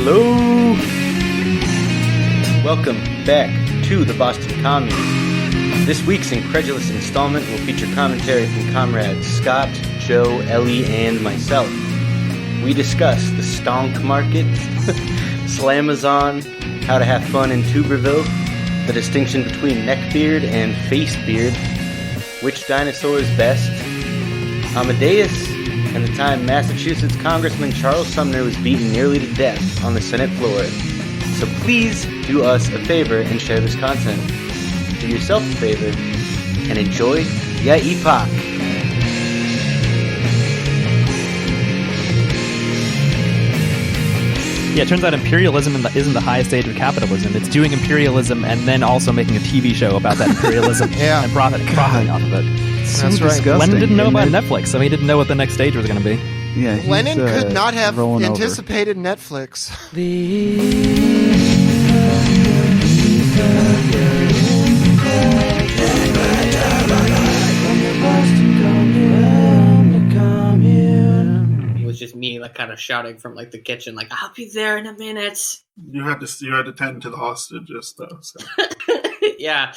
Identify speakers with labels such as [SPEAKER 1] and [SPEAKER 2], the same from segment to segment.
[SPEAKER 1] Hello! Welcome back to the Boston Commune. This week's incredulous installment will feature commentary from Comrades Scott, Joe, Ellie, and myself. We discuss the stonk market, Slamazon, how to have fun in Tuberville, the distinction between neckbeard and facebeard, which dinosaur is best, Amadeus, and the time Massachusetts Congressman Charles Sumner was beaten nearly to death on the Senate floor. So please do us a favor and share this content. Do yourself a favor and enjoy ya epoch.
[SPEAKER 2] Yeah, it turns out imperialism isn't the highest stage of capitalism. It's doing imperialism and then also making a TV show about that imperialism and profiting off of it.
[SPEAKER 3] That's right.
[SPEAKER 2] Disgusting. Lenin didn't know about Netflix, so he didn't know what the next stage was going to be.
[SPEAKER 3] Yeah,
[SPEAKER 4] Lenin could not have anticipated Netflix.
[SPEAKER 5] It was just me, like, kind of shouting from like the kitchen, like, "I'll be there in a minute."
[SPEAKER 6] You had to tend to the hostages, though. So.
[SPEAKER 5] Yeah.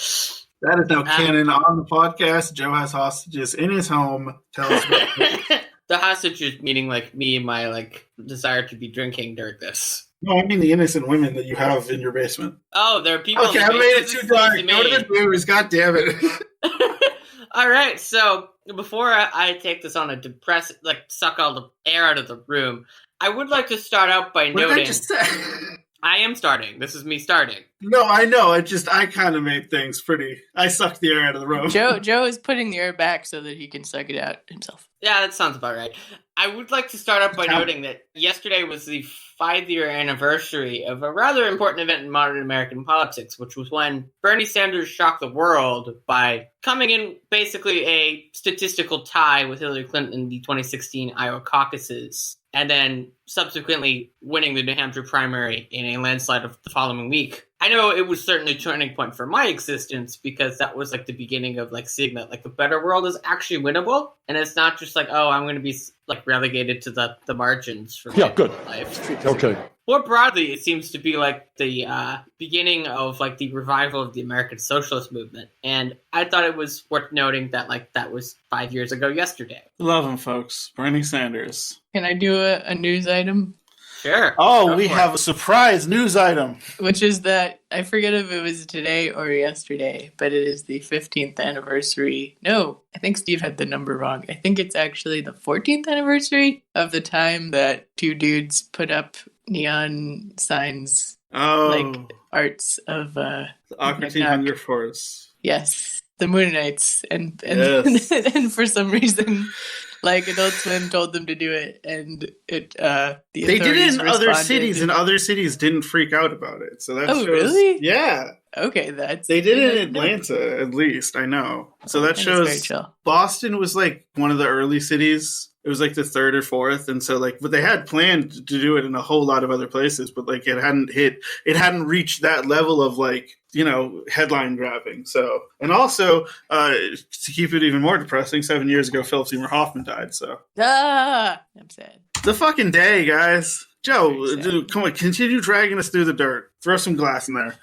[SPEAKER 6] That is now canon on the podcast. Joe has hostages in his home. Tell us about it.
[SPEAKER 5] The hostages meaning like me and my like desire to be drinking during this.
[SPEAKER 6] No, I mean the innocent women that you have in your basement.
[SPEAKER 5] Oh, there are people.
[SPEAKER 6] Okay, I made it too dark. Go to the viewers. God damn it.
[SPEAKER 5] All right, so before I take this on a depressed, like suck all the air out of the room, I would like to start out by noting.
[SPEAKER 6] What did I just say?
[SPEAKER 5] I am starting. This is me starting.
[SPEAKER 6] No, I know. I kind of made things pretty. I sucked the air out of the room.
[SPEAKER 7] Joe is putting the air back so that he can suck it out himself.
[SPEAKER 5] Yeah, that sounds about right. I would like to start out by noting that yesterday was the 5-year anniversary of a rather important event in modern American politics, which was when Bernie Sanders shocked the world by coming in basically a statistical tie with Hillary Clinton in the 2016 Iowa caucuses, and then subsequently winning the New Hampshire primary in a landslide of the following week. I know it was certainly a turning point for my existence because that was like the beginning of like seeing that like the better world is actually winnable, and it's not just like, oh, I'm going to be like relegated to the margins for my life.
[SPEAKER 3] Okay.
[SPEAKER 5] More broadly, it seems to be like the beginning of like the revival of the American socialist movement, and I thought it was worth noting that like that was 5 years ago yesterday.
[SPEAKER 6] Love him, folks. Bernie Sanders.
[SPEAKER 7] Can I do a news item?
[SPEAKER 5] Sure.
[SPEAKER 6] Oh, we have a surprise news item.
[SPEAKER 7] Which is that, I forget if it was today or yesterday, but it is the 15th anniversary. No, I think Steve had the number wrong. I think it's actually the 14th anniversary of the time that two dudes put up neon signs, like arts of
[SPEAKER 6] the Aquatine Hunger Force.
[SPEAKER 7] Yes, the Mooninites, and
[SPEAKER 6] yes.
[SPEAKER 7] And for some reason, like Adult Swim told them to do it, and it
[SPEAKER 6] they did it in other cities, and other cities didn't freak out about it. So that shows,
[SPEAKER 7] really?
[SPEAKER 6] Yeah.
[SPEAKER 7] Okay,
[SPEAKER 6] they did it in Atlanta, at least I know. So that shows Boston was like one of the early cities. It was like the third or fourth, and so like, but they had planned to do it in a whole lot of other places, but like it hadn't reached that level of like, you know, headline grabbing. So, and also to keep it even more depressing, 7 years ago, Philip Seymour Hoffman died. So,
[SPEAKER 7] I'm sad.
[SPEAKER 6] The fucking day, guys. Joe, dude, come on, continue dragging us through the dirt. Throw some glass in there.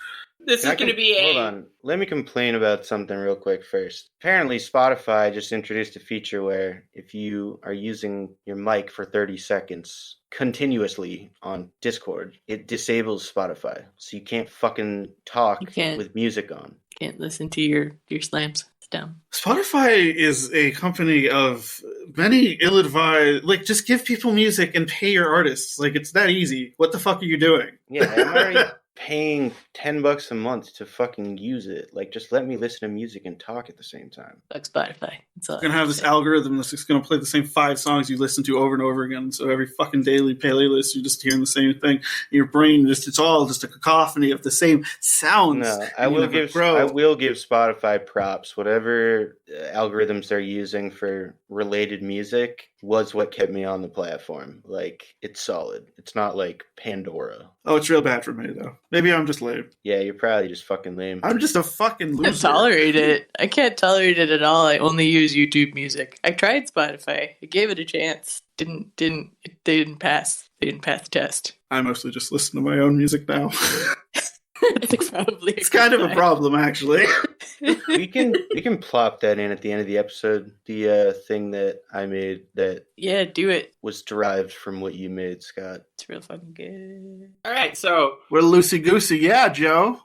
[SPEAKER 5] This is going to be
[SPEAKER 1] Hold on. Let me complain about something real quick first. Apparently, Spotify just introduced a feature where if you are using your mic for 30 seconds continuously on Discord, it disables Spotify. So you can't fucking talk with music on.
[SPEAKER 7] Can't listen to your slams. It's dumb.
[SPEAKER 6] Spotify is a company of many ill-advised... Like, just give people music and pay your artists. Like, it's that easy. What the fuck are you doing?
[SPEAKER 1] Yeah, I'm already paying $10 a month to fucking use it. Like, just let me listen to music and talk at the same time.
[SPEAKER 7] Fuck Spotify.
[SPEAKER 6] You're gonna have this algorithm that's just gonna play the same 5 songs you listen to over and over again. So every fucking daily playlist, you're just hearing the same thing. Your brain it's all just a cacophony of the same sounds.
[SPEAKER 1] No, I will give Spotify props. Whatever algorithms they're using for related music was what kept me on the platform. Like, it's solid. It's not like Pandora.
[SPEAKER 6] Oh, it's real bad for me, though. Maybe I'm just lame.
[SPEAKER 1] Yeah, you're probably just fucking lame.
[SPEAKER 6] I'm just a fucking loser.
[SPEAKER 7] I can't tolerate it. I can't tolerate it at all. I only use YouTube Music. I tried Spotify. I gave it a chance. They didn't pass. They didn't pass the test.
[SPEAKER 6] I mostly just listen to my own music now.
[SPEAKER 7] It's
[SPEAKER 6] kind of a problem, actually.
[SPEAKER 1] we can plop that in at the end of the episode. The thing that I made that
[SPEAKER 7] do it
[SPEAKER 1] was derived from what you made, Scott.
[SPEAKER 7] It's real fucking good.
[SPEAKER 5] All right, so
[SPEAKER 6] we're loosey goosey, yeah, Joe.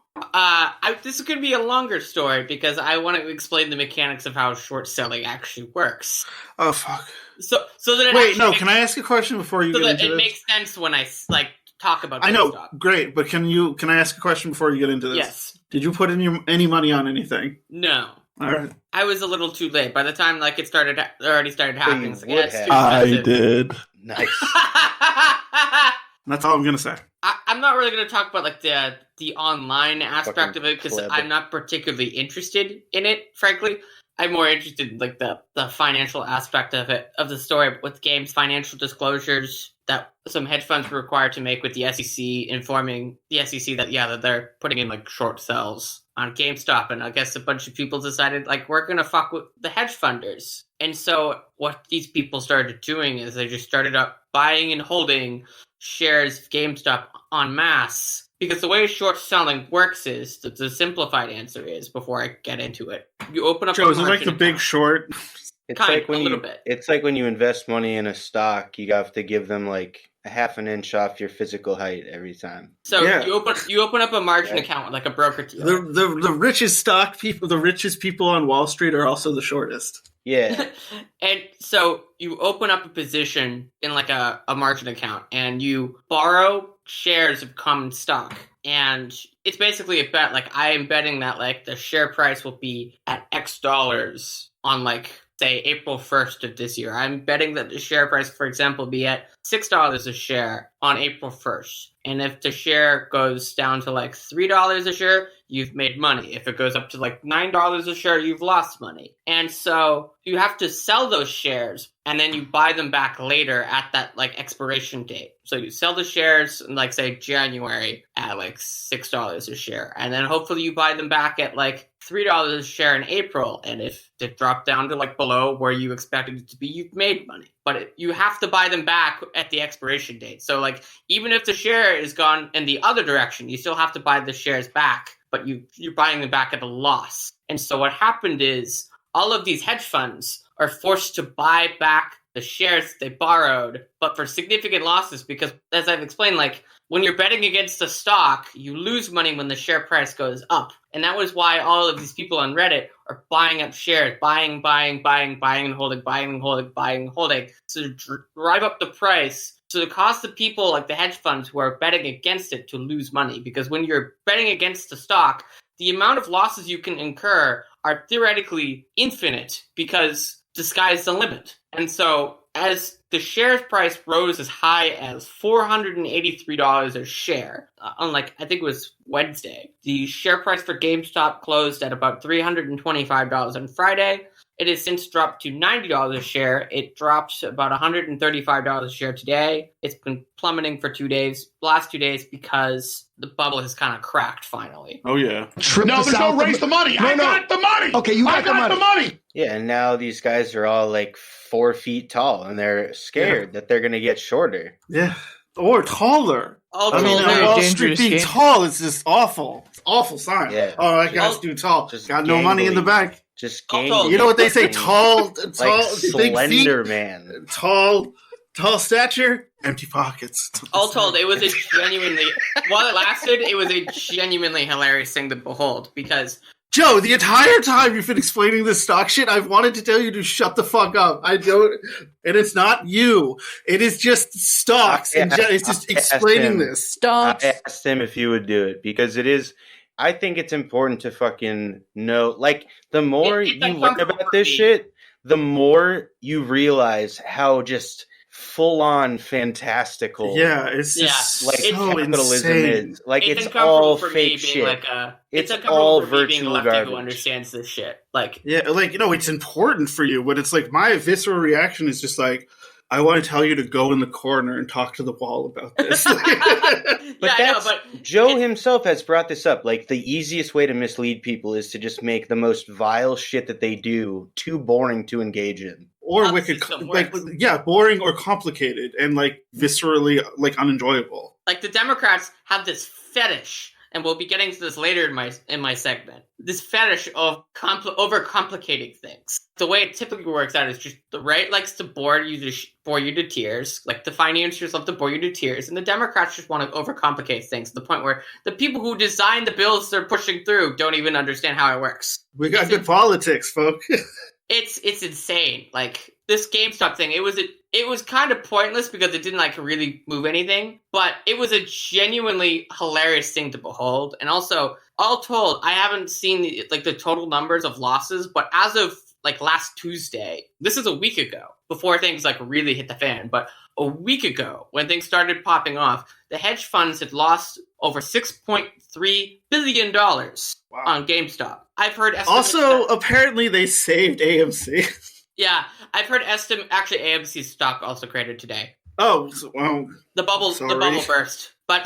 [SPEAKER 5] This is going to be a longer story because I want to explain the mechanics of how short selling actually works.
[SPEAKER 6] Oh fuck!
[SPEAKER 5] So that
[SPEAKER 6] can I ask a question before you get into this? So that
[SPEAKER 5] it makes sense when I talk about.
[SPEAKER 6] I know, great, but can I ask a question before you get into this?
[SPEAKER 5] Yes.
[SPEAKER 6] Did you put any money on anything?
[SPEAKER 5] No.
[SPEAKER 6] All right.
[SPEAKER 5] I was a little too late. By the time it already started happening. So
[SPEAKER 6] I did.
[SPEAKER 1] Nice.
[SPEAKER 6] That's all I'm gonna say.
[SPEAKER 5] I'm not really gonna talk about the online aspect of it because I'm not particularly interested in it. Frankly, I'm more interested in the financial aspect of it, of the story with games, financial disclosures that some hedge funds were required to make with the SEC, informing the SEC that they're putting in short sells on GameStop, and I guess a bunch of people decided we're gonna fuck with the hedge funders. And so what these people started doing is they just started up buying and holding shares of GameStop en masse. Because the way short selling works is, the simplified answer is, before I get into it, you open up
[SPEAKER 6] Joe, is it like the Big Short?
[SPEAKER 1] It's like when you invest money in a stock, you have to give them a half an inch off your physical height every time.
[SPEAKER 5] So you open up a margin account like a broker dealer.
[SPEAKER 6] The richest the richest people on Wall Street are also the shortest.
[SPEAKER 1] Yeah.
[SPEAKER 5] And so you open up a position in a margin account and you borrow shares of common stock. And it's basically a bet. I am betting that the share price will be at X dollars on say April 1st of this year. I'm betting that the share price, for example, will be at $6 a share on April 1st. And if the share goes down to $3 a share, you've made money. If it goes up to $9 a share, you've lost money. And so you have to sell those shares and then you buy them back later at that expiration date. So you sell the shares in say January at $6 a share. And then hopefully you buy them back at $3 a share in April. And if it dropped down to below where you expected it to be, you've made money. But you have to buy them back at the expiration date. So even if the share is gone in the other direction, you still have to buy the shares back, but you're buying them back at a loss. And so what happened is all of these hedge funds are forced to buy back the shares they borrowed, but for significant losses because, as I've explained, when you're betting against a stock, you lose money when the share price goes up. And that was why all of these people on Reddit are buying up shares, buying and holding, so to drive up the price. So it cause the people the hedge funds who are betting against it to lose money. Because when you're betting against the stock, the amount of losses you can incur are theoretically infinite because the sky's the limit. And so as the share price rose as high as $483 a share, I think it was Wednesday, the share price for GameStop closed at about $325 on Friday. It has since dropped to $90 a share. It dropped about $135 a share today. It's been plummeting for 2 days, last 2 days, because the bubble has kind of cracked finally.
[SPEAKER 6] Oh, yeah.
[SPEAKER 3] No, there's no raise the money. I got the money. Okay, you got the money.
[SPEAKER 1] Yeah, and now these guys are all 4 feet tall, and they're scared that they're going to get shorter.
[SPEAKER 6] Yeah, or taller. Wall Street being tall is just awful. It's an awful sign. Yeah. Oh, that guy's too tall. Just got no money in the bank.
[SPEAKER 1] Just gangly.
[SPEAKER 6] You know what they say? Tall, big
[SPEAKER 1] slender
[SPEAKER 6] feet,
[SPEAKER 1] man.
[SPEAKER 6] Tall stature, empty pockets.
[SPEAKER 5] All told, it was while it lasted, it was a genuinely hilarious thing to behold because
[SPEAKER 6] Joe, the entire time you've been explaining this stock shit, I've wanted to tell you to shut the fuck up. I don't, and it's not you. It is just stocks. It's just explaining this.
[SPEAKER 7] Stocks.
[SPEAKER 1] I asked him if he would do it because it is. I think it's important to fucking know. The more you learn about this shit, the more you realize how just full-on fantastical.
[SPEAKER 6] Yeah, it's just
[SPEAKER 1] like
[SPEAKER 6] so
[SPEAKER 1] capitalism
[SPEAKER 6] insane.
[SPEAKER 1] is. Like it's all fake shit.
[SPEAKER 5] It's
[SPEAKER 1] all
[SPEAKER 5] for me being a
[SPEAKER 1] virtual
[SPEAKER 5] lefty
[SPEAKER 1] garbage.
[SPEAKER 5] who understands this shit. Like,
[SPEAKER 6] yeah, like, it's important for you, but it's like my visceral reaction is just like, I want to tell you to go in the corner and talk to the wall about this.
[SPEAKER 1] But Joe himself has brought this up. Like, the easiest way to mislead people is to just make the most vile shit that they do too boring to engage in.
[SPEAKER 6] Or wicked, boring or complicated and like viscerally like unenjoyable.
[SPEAKER 5] Like, the Democrats have this fetish, and we'll be getting to this later in my segment. This fetish of overcomplicating things. The way it typically works out is just the right likes to bore you to tears. Like, the financiers love to bore you to tears, and the Democrats just want to overcomplicate things to the point where the people who design the bills they're pushing through don't even understand how it works.
[SPEAKER 6] We got good politics, folks.
[SPEAKER 5] It's insane. Like, this GameStop thing, it was kind of pointless because it didn't like really move anything, but it was a genuinely hilarious thing to behold. And also, all told, I haven't seen the total numbers of losses, but as of like last Tuesday, this is a week ago, before things like really hit the fan, but a week ago when things started popping off, the hedge funds had lost over $6.3 billion on GameStop. I've heard estimates
[SPEAKER 6] apparently they saved AMC.
[SPEAKER 5] Yeah, I've heard actually AMC's stock also created today.
[SPEAKER 6] Oh, well,
[SPEAKER 5] the bubble burst. But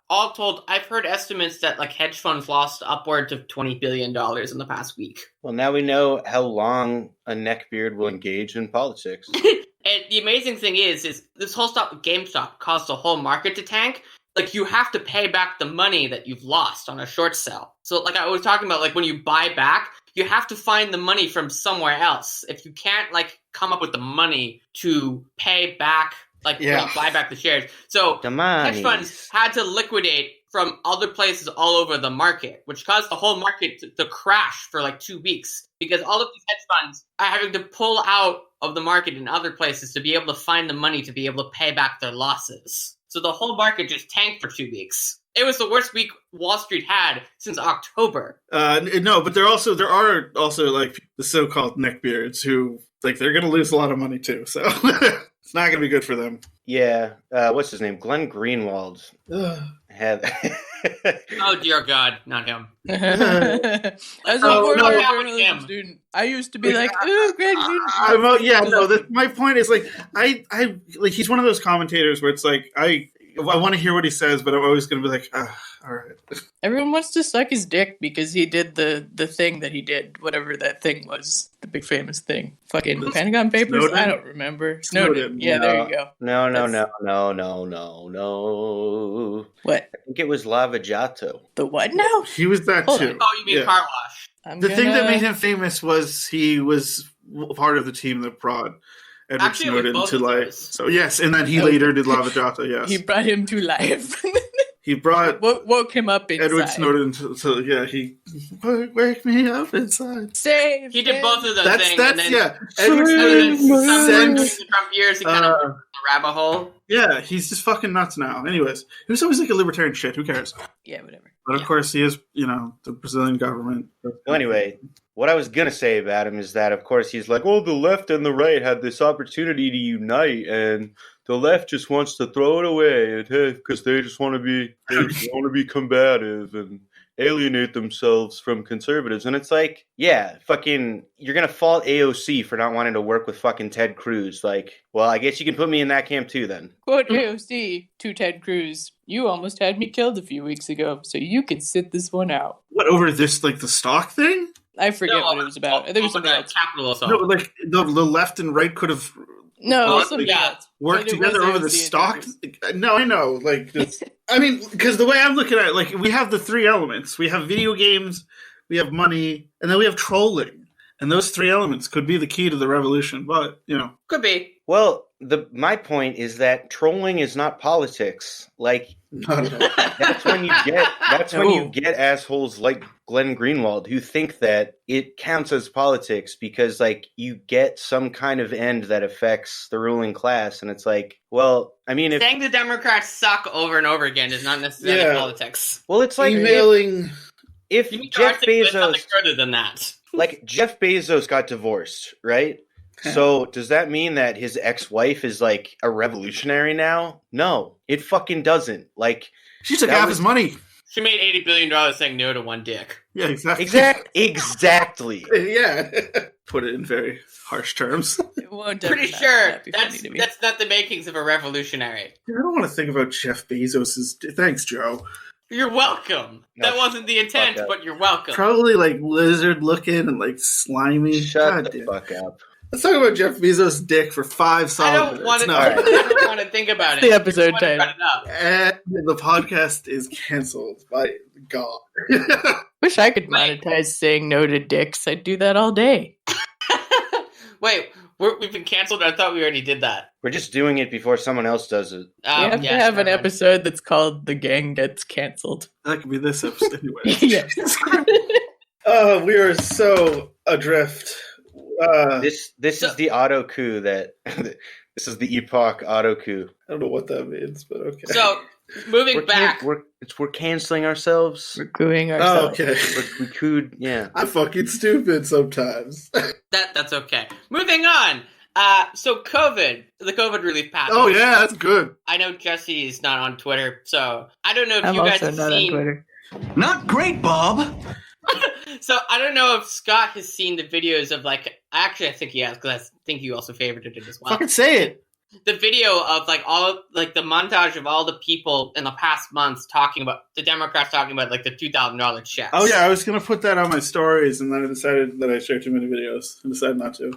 [SPEAKER 5] all told, I've heard estimates that like hedge funds lost upwards of $20 billion in the past week.
[SPEAKER 1] Well, now we know how long a neckbeard will engage in politics.
[SPEAKER 5] And the amazing thing is this whole stuff with GameStop caused the whole market to tank. Like, you have to pay back the money that you've lost on a short sell. So, like I was talking about, like when you buy back, you have to find the money from somewhere else. If you can't like come up with the money to pay back, when you buy back the shares. So hedge funds had to liquidate from other places all over the market, which caused the whole market to crash for like 2 weeks because all of these hedge funds are having to pull out of the market in other places to be able to find the money to be able to pay back their losses. So the whole market just tanked for 2 weeks. It was the worst week Wall Street had since October.
[SPEAKER 6] No, but there are also like the so-called neckbeards who like they're going to lose a lot of money too. So it's not going to be good for them.
[SPEAKER 1] Yeah. What's his name? Glenn Greenwald had.
[SPEAKER 5] Oh dear God, not him.
[SPEAKER 7] As a former journalism student, I used to be like, "Ooh, Greg Greenwald."
[SPEAKER 6] My point is like I like he's one of those commentators where it's like I want to hear what he says, but I'm always going to be like, all right.
[SPEAKER 7] Everyone wants to suck his dick because he did the thing that he did, whatever that thing was, the big famous thing. Fucking Pentagon Papers?
[SPEAKER 6] Snowden?
[SPEAKER 7] I don't remember. Snowden. Yeah, there you go.
[SPEAKER 1] No.
[SPEAKER 7] What?
[SPEAKER 1] I think it was Lava Jato.
[SPEAKER 7] The what now?
[SPEAKER 6] He was that too.
[SPEAKER 5] Oh, you mean car wash.
[SPEAKER 6] The thing that made him famous was he was part of the team that brought Edward Snowden to life. So yes, and then he later did Lava Jato, yes.
[SPEAKER 7] He brought him to life.
[SPEAKER 6] He brought
[SPEAKER 7] woke him up inside.
[SPEAKER 6] Edward Snowden he wake me up inside.
[SPEAKER 7] Save.
[SPEAKER 5] He did both of those things.
[SPEAKER 6] That's
[SPEAKER 5] and then
[SPEAKER 6] yeah. Edward Snowden
[SPEAKER 5] in the Trump years, he kind of went the rabbit hole.
[SPEAKER 6] Yeah, he's just fucking nuts now. Anyways, he was always like a libertarian shit. Who cares?
[SPEAKER 7] Yeah, whatever.
[SPEAKER 6] But of course, he is, the Brazilian government.
[SPEAKER 1] Well, anyway, what I was going to say about him is that, of course, he's like, oh, the left and the right had this opportunity to unite, and the left just wants to throw it away because they just want to be combative and alienate themselves from conservatives. And it's like, yeah, fucking, you're going to fault AOC for not wanting to work with fucking Ted Cruz. Like, well, I guess you can put me in that camp too then.
[SPEAKER 7] Quote AOC to Ted Cruz, you almost had me killed a few weeks ago, so you can sit this one out.
[SPEAKER 6] What, over this, like, the stock thing?
[SPEAKER 7] I forget what it was about. I think it was something else.
[SPEAKER 5] Capitalism.
[SPEAKER 6] No, like, the left and right could have... work together over the stock. No, I know. Like, I mean, because the way I'm looking at it, like, we have the three elements. We have video games, we have money, and then we have trolling. And those three elements could be the key to the revolution. But
[SPEAKER 5] could be.
[SPEAKER 1] Well, my point is that trolling is not politics. Like, that's when you get assholes like Glenn Greenwald who think that it counts as politics because, like, you get some kind of end that affects the ruling class, and it's like, well, I mean,
[SPEAKER 5] saying the Democrats suck over and over again is not necessarily politics.
[SPEAKER 1] Well, it's like
[SPEAKER 6] emailing.
[SPEAKER 1] If Jeff Bezos,
[SPEAKER 5] something further than that.
[SPEAKER 1] like Jeff Bezos got divorced, right? So does that mean that his ex-wife is like a revolutionary now? No, it fucking doesn't. Like,
[SPEAKER 6] she took half his money.
[SPEAKER 5] She made $80 billion saying no to one dick.
[SPEAKER 6] Yeah, exactly.
[SPEAKER 1] Exactly.
[SPEAKER 6] Yeah. Put it in very harsh terms.
[SPEAKER 5] Pretty sure that's not the makings of a revolutionary.
[SPEAKER 6] I don't want to think about Jeff Bezos'... Thanks, Joe.
[SPEAKER 5] You're welcome. No, that wasn't the intent, but you're welcome.
[SPEAKER 6] Probably like lizard looking and like slimy.
[SPEAKER 1] Shut the fuck up.
[SPEAKER 6] Let's talk about Jeff Bezos' dick for 5 solid minutes.
[SPEAKER 5] I don't want to think about it.
[SPEAKER 7] The episode title.
[SPEAKER 6] And the podcast is canceled by God.
[SPEAKER 7] Wish I could monetize saying no to dicks. I'd do that all day.
[SPEAKER 5] Wait, we've been canceled? I thought we already did that.
[SPEAKER 1] We're just doing it before someone else does it.
[SPEAKER 7] We have to have an episode that's called The Gang Gets Canceled.
[SPEAKER 6] That could be this episode anyway.
[SPEAKER 7] Yes.
[SPEAKER 6] We are so adrift.
[SPEAKER 1] This is the auto coup that this is the epoch auto coup.
[SPEAKER 6] I don't know what that means, but okay.
[SPEAKER 5] So moving back,
[SPEAKER 1] we're canceling ourselves.
[SPEAKER 7] We're cooing ourselves.
[SPEAKER 6] Oh, okay.
[SPEAKER 1] We cooed, yeah.
[SPEAKER 6] I'm fucking stupid sometimes.
[SPEAKER 5] That's okay. Moving on. So the COVID relief package.
[SPEAKER 6] Oh yeah, that's good.
[SPEAKER 5] I know Jesse is not on Twitter, so I don't know if
[SPEAKER 7] I'm
[SPEAKER 5] you guys
[SPEAKER 7] also
[SPEAKER 5] have
[SPEAKER 7] not
[SPEAKER 5] seen.
[SPEAKER 7] on Twitter.
[SPEAKER 3] Not great, Bob.
[SPEAKER 5] So I don't know if Scott has seen the videos of I think he has, because I think you also favorited it as well.
[SPEAKER 6] Fucking say it.
[SPEAKER 5] The video of the montage of all the people in the past months the Democrats talking about the $2,000 checks.
[SPEAKER 6] Oh yeah, I was gonna put that on my stories, and then I decided that I shared too many videos and decided not to.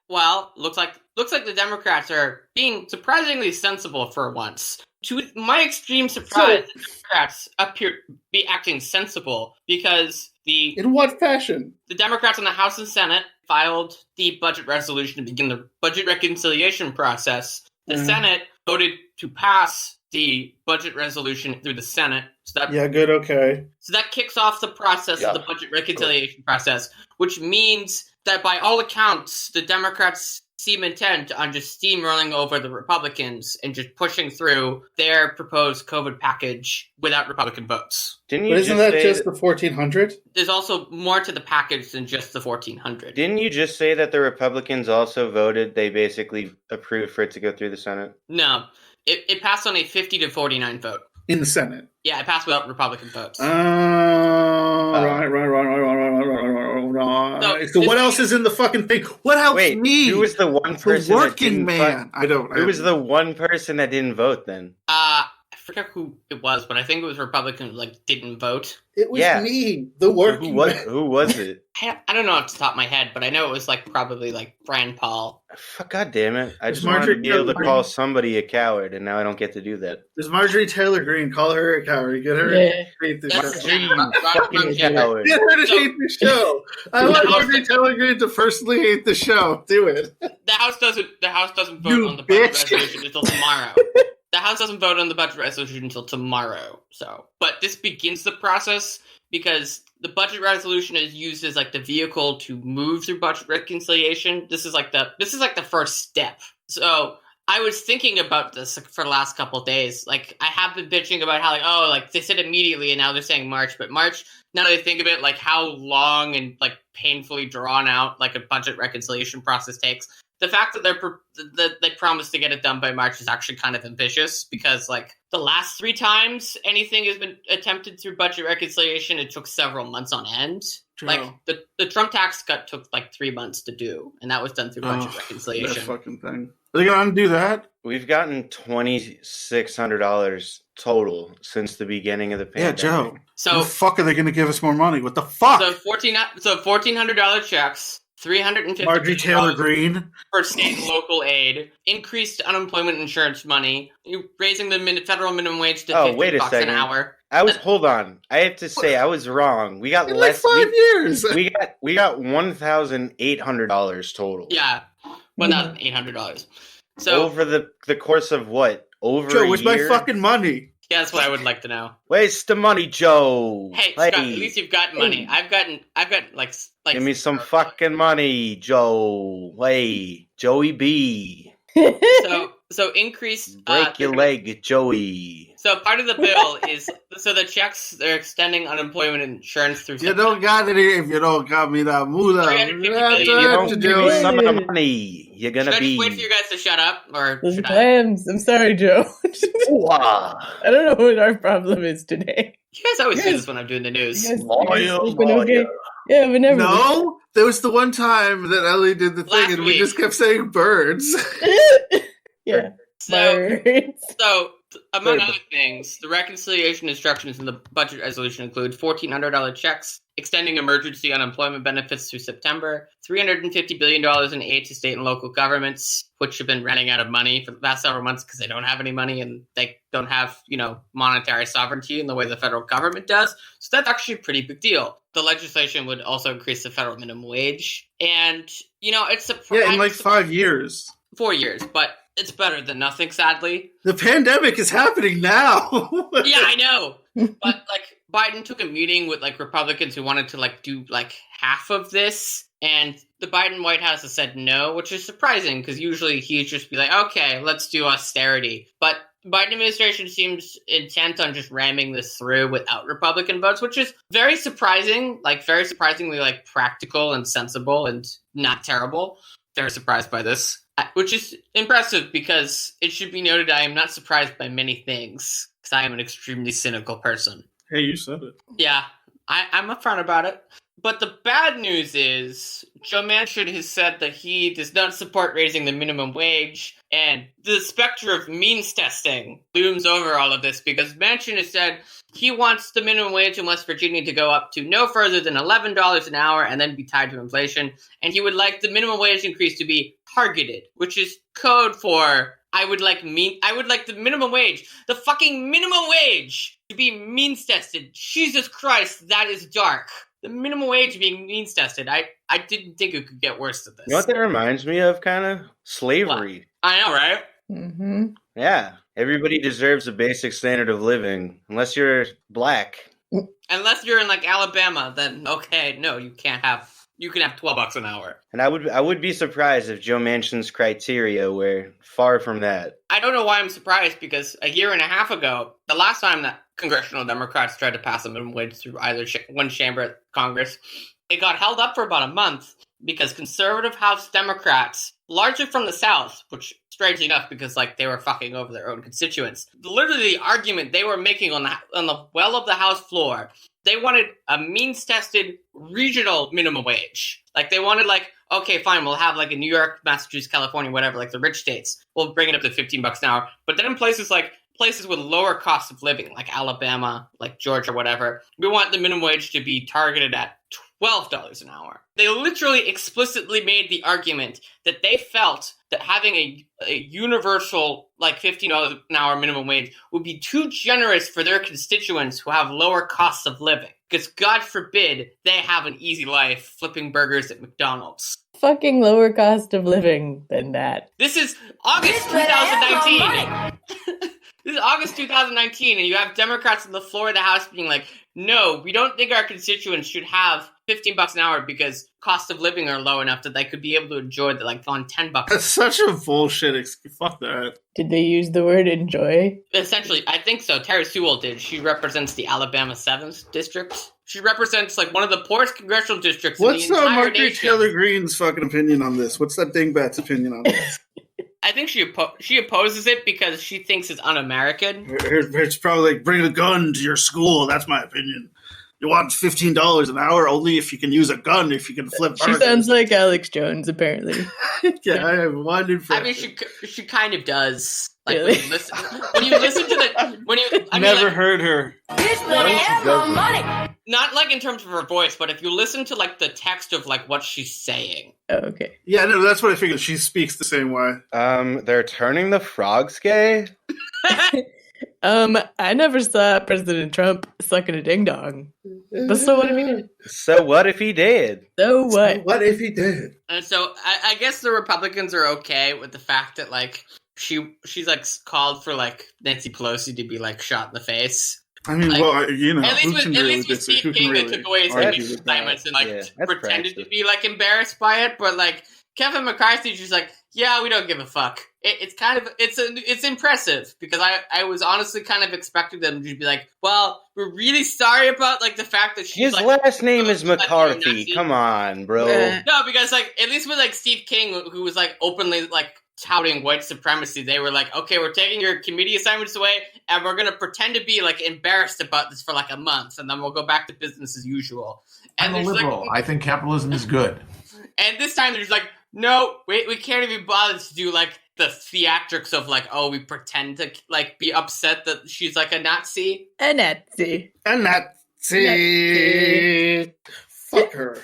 [SPEAKER 5] Well, looks like the Democrats are being surprisingly sensible for once. To my extreme surprise, the Democrats appear to be acting sensible because
[SPEAKER 6] in what fashion?
[SPEAKER 5] The Democrats in the House and Senate filed the budget resolution to begin the budget reconciliation process. The Senate voted to pass the budget resolution through the Senate.
[SPEAKER 6] Good, okay.
[SPEAKER 5] So that kicks off the process of the budget reconciliation process, which means that by all accounts, the Democrats seem intent on just steamrolling over the Republicans and just pushing through their proposed COVID package without Republican votes.
[SPEAKER 6] Isn't that just the 1,400?
[SPEAKER 5] There's also more to the package than just the 1,400.
[SPEAKER 1] Didn't you just say that the Republicans also voted? They basically approved for it to go through the Senate?
[SPEAKER 5] No. It passed on a 50 to 49 vote.
[SPEAKER 6] In the Senate?
[SPEAKER 5] Yeah, it passed without Republican votes.
[SPEAKER 6] Right. So what else is in the fucking thing? What helps me?
[SPEAKER 1] Who was the one person
[SPEAKER 6] the working man?
[SPEAKER 1] Who was the one person that didn't vote then?
[SPEAKER 5] I forget who it was, but I think it was Republicans didn't vote.
[SPEAKER 6] It was me, the working man.
[SPEAKER 1] Who was it?
[SPEAKER 5] I don't know off the top of my head, but I know it was probably Rand Paul.
[SPEAKER 1] God damn it. I just wanted to be able to call somebody a coward, and now I don't get to do that.
[SPEAKER 6] There's Marjorie Taylor Greene. Call her a coward. Get her to hate the show.
[SPEAKER 1] Fucking coward.
[SPEAKER 6] Get her to hate the show. I want Marjorie Taylor Greene to personally hate the show. Do it.
[SPEAKER 5] The House doesn't vote on the budget resolution until tomorrow. The House doesn't vote on the budget resolution until tomorrow. But this begins the process because the budget resolution is used as the vehicle to move through budget reconciliation. This is the first step. So I was thinking about this for the last couple of days. I have been bitching about how they said immediately and now they're saying March, but March, now that I think of it, how long and painfully drawn out a budget reconciliation process takes. The fact that they promised to get it done by March is actually kind of ambitious because, the last 3 times anything has been attempted through budget reconciliation, it took several months on end.
[SPEAKER 6] True.
[SPEAKER 5] The Trump tax cut took 3 months to do, and that was done through budget reconciliation.
[SPEAKER 6] That fucking thing. Are they going to undo that?
[SPEAKER 1] We've gotten $2,600 total since the beginning of the pandemic.
[SPEAKER 6] Yeah, Joe.
[SPEAKER 5] So
[SPEAKER 6] the fuck are they going to give us more money? What the fuck?
[SPEAKER 5] So $1,400 checks. $350
[SPEAKER 6] Marjorie Taylor Greene
[SPEAKER 5] for state and local aid, increased unemployment insurance money, raising the federal minimum wage to $50 an hour.
[SPEAKER 1] Hold on. I have to say I was wrong. We got less.
[SPEAKER 6] 5 years.
[SPEAKER 1] We got $1,800 total.
[SPEAKER 5] Yeah, $1,800. So
[SPEAKER 1] over the course of what? Over
[SPEAKER 6] Joe,
[SPEAKER 1] a year?
[SPEAKER 6] where's my fucking money?
[SPEAKER 5] Yeah, that's what I would like to know.
[SPEAKER 1] Where's the money, Joe?
[SPEAKER 5] Hey, Scott, at least you've got money. I've got
[SPEAKER 1] give me some fucking money, Joe. Hey, Joey B.
[SPEAKER 5] So increase
[SPEAKER 1] break your leg, Joey.
[SPEAKER 5] So part of the bill is the checks they're extending unemployment insurance through.
[SPEAKER 6] You don't got it if you don't got me that moolah.
[SPEAKER 1] If you don't give me some of the money, you're gonna
[SPEAKER 5] Should I
[SPEAKER 1] be.
[SPEAKER 5] just wait for you guys to shut up, or
[SPEAKER 7] Those
[SPEAKER 5] should I?
[SPEAKER 7] plans. I'm sorry, Joe.
[SPEAKER 1] Wow.
[SPEAKER 7] I don't know what our problem is today.
[SPEAKER 5] You guys always do this when I'm doing the news.
[SPEAKER 7] You guys sleeping okay? Yeah, but never.
[SPEAKER 6] No, there was the one time that Ellie did the thing,
[SPEAKER 5] Last
[SPEAKER 6] and
[SPEAKER 5] week.
[SPEAKER 6] we just kept saying birds.
[SPEAKER 7] Yeah.
[SPEAKER 5] So, among other things, the reconciliation instructions in the budget resolution include $1,400 checks, extending emergency unemployment benefits through September, $350 billion in aid to state and local governments, which have been running out of money for the past several months because they don't have any money and they don't have, monetary sovereignty in the way the federal government does. So that's actually a pretty big deal. The legislation would also increase the federal minimum wage. And, it's
[SPEAKER 6] Yeah, in 5 years.
[SPEAKER 5] 4 years, but it's better than nothing, sadly.
[SPEAKER 6] The pandemic is happening now.
[SPEAKER 5] Yeah, I know. But, Biden took a meeting with, Republicans who wanted to, do, half of this. And the Biden White House has said no, which is surprising because usually he'd just be like, okay, let's do austerity. But the Biden administration seems intent on just ramming this through without Republican votes, which is very surprising, very surprisingly, practical and sensible and not terrible. Very surprised by this. Which is impressive because it should be noted I am not surprised by many things because I am an extremely cynical person.
[SPEAKER 6] Hey, you said it.
[SPEAKER 5] Yeah, I'm upfront about it. But the bad news is Joe Manchin has said that he does not support raising the minimum wage, and the specter of means testing looms over all of this because Manchin has said he wants the minimum wage in West Virginia to go up to no further than $11 an hour and then be tied to inflation, and he would like the minimum wage increase to be targeted, which is code for I would like the minimum wage, the fucking minimum wage, to be means tested. Jesus Christ, that is dark. The minimum wage being means tested. I didn't think it could get worse than this.
[SPEAKER 1] You know what that reminds me of, kind of? Slavery.
[SPEAKER 5] What? I know, right?
[SPEAKER 7] Mm-hmm.
[SPEAKER 1] Yeah. Everybody deserves a basic standard of living, unless you're black.
[SPEAKER 5] Unless you're in Alabama, then okay, no, you can't have. You can have $12 an hour. And
[SPEAKER 1] I would be surprised if Joe Manchin's criteria were far from that.
[SPEAKER 5] I don't know why I'm surprised, because a year and a half ago, the last time that congressional Democrats tried to pass a minimum wage through either one chamber of Congress, it got held up for about a month because conservative House Democrats, largely from the South, which strangely enough because they were fucking over their own constituents, literally the argument they were making on the well of the House floor, they wanted a means-tested regional minimum wage. They wanted, okay, fine, we'll have, in New York, Massachusetts, California, whatever, the rich states, we'll bring it up to $15 an hour. But then in places with lower cost of living, like Alabama, like Georgia, whatever, we want the minimum wage to be targeted at $12 an hour. They literally explicitly made the argument that they felt that having a universal, $15 an hour minimum wage would be too generous for their constituents who have lower costs of living. Because God forbid they have an easy life flipping burgers at McDonald's.
[SPEAKER 7] Fucking lower cost of living than that.
[SPEAKER 5] This is August 2019. This is August 2019, and you have Democrats on the floor of the House being like, no, we don't think our constituents should have $15 an hour because cost of living are low enough that they could be able to enjoy on $10.
[SPEAKER 6] That's such a bullshit excuse. Fuck that.
[SPEAKER 7] Did they use the word enjoy?
[SPEAKER 5] Essentially, I think so. Terry Sewell did. She represents the Alabama 7th district. She represents like one of the poorest congressional districts in the entire nation.
[SPEAKER 6] What's Marjorie Taylor Greene's fucking opinion on this? What's that dingbat's opinion on this?
[SPEAKER 5] I think she opposes it because she thinks it's un-American.
[SPEAKER 6] It's probably like, bring a gun to your school. That's my opinion. You want $15 an hour only if you can use a gun, if you can flip burgers.
[SPEAKER 7] She sounds like Alex Jones, apparently.
[SPEAKER 6] Yeah, I have one in front.
[SPEAKER 5] I mean, she kind of does. Like,
[SPEAKER 7] really?
[SPEAKER 5] when you listen to the...
[SPEAKER 6] Never heard her.
[SPEAKER 5] Not like in terms of her voice, but if you listen to like the text of like what she's saying.
[SPEAKER 7] Oh, okay.
[SPEAKER 6] Yeah, no, that's what I figured. She speaks the same way.
[SPEAKER 1] They're turning the frogs gay?
[SPEAKER 7] I never saw President Trump sucking a ding dong. But so what if he did?
[SPEAKER 1] So what if he did?
[SPEAKER 7] So what?
[SPEAKER 6] So what if he did?
[SPEAKER 5] And so I guess the Republicans are okay with the fact that like she's like called for like Nancy Pelosi to be like shot in the face.
[SPEAKER 6] I mean,
[SPEAKER 5] like,
[SPEAKER 6] well, you know,
[SPEAKER 5] at least with Steve King, they took away his assignments and like pretended to be like embarrassed by it, but like Kevin McCarthy's just like, yeah, we don't give a fuck. It's impressive because I was honestly kind of expecting them to be like, well, we're really sorry about like the fact that she's
[SPEAKER 1] his last name is McCarthy. Come on, bro.
[SPEAKER 5] No, because like at least with like Steve King, who was like openly like touting white supremacy, they were like, okay, we're taking your committee assignments away and we're gonna pretend to be like embarrassed about this for like a month and then we'll go back to business as usual. And
[SPEAKER 3] I'm a liberal. I think capitalism is good.
[SPEAKER 5] And this time they're just like, no, we can't even bother to do like the theatrics of like, oh, we pretend to like be upset that she's like a Nazi.
[SPEAKER 7] A Nazi.
[SPEAKER 6] Fuck her.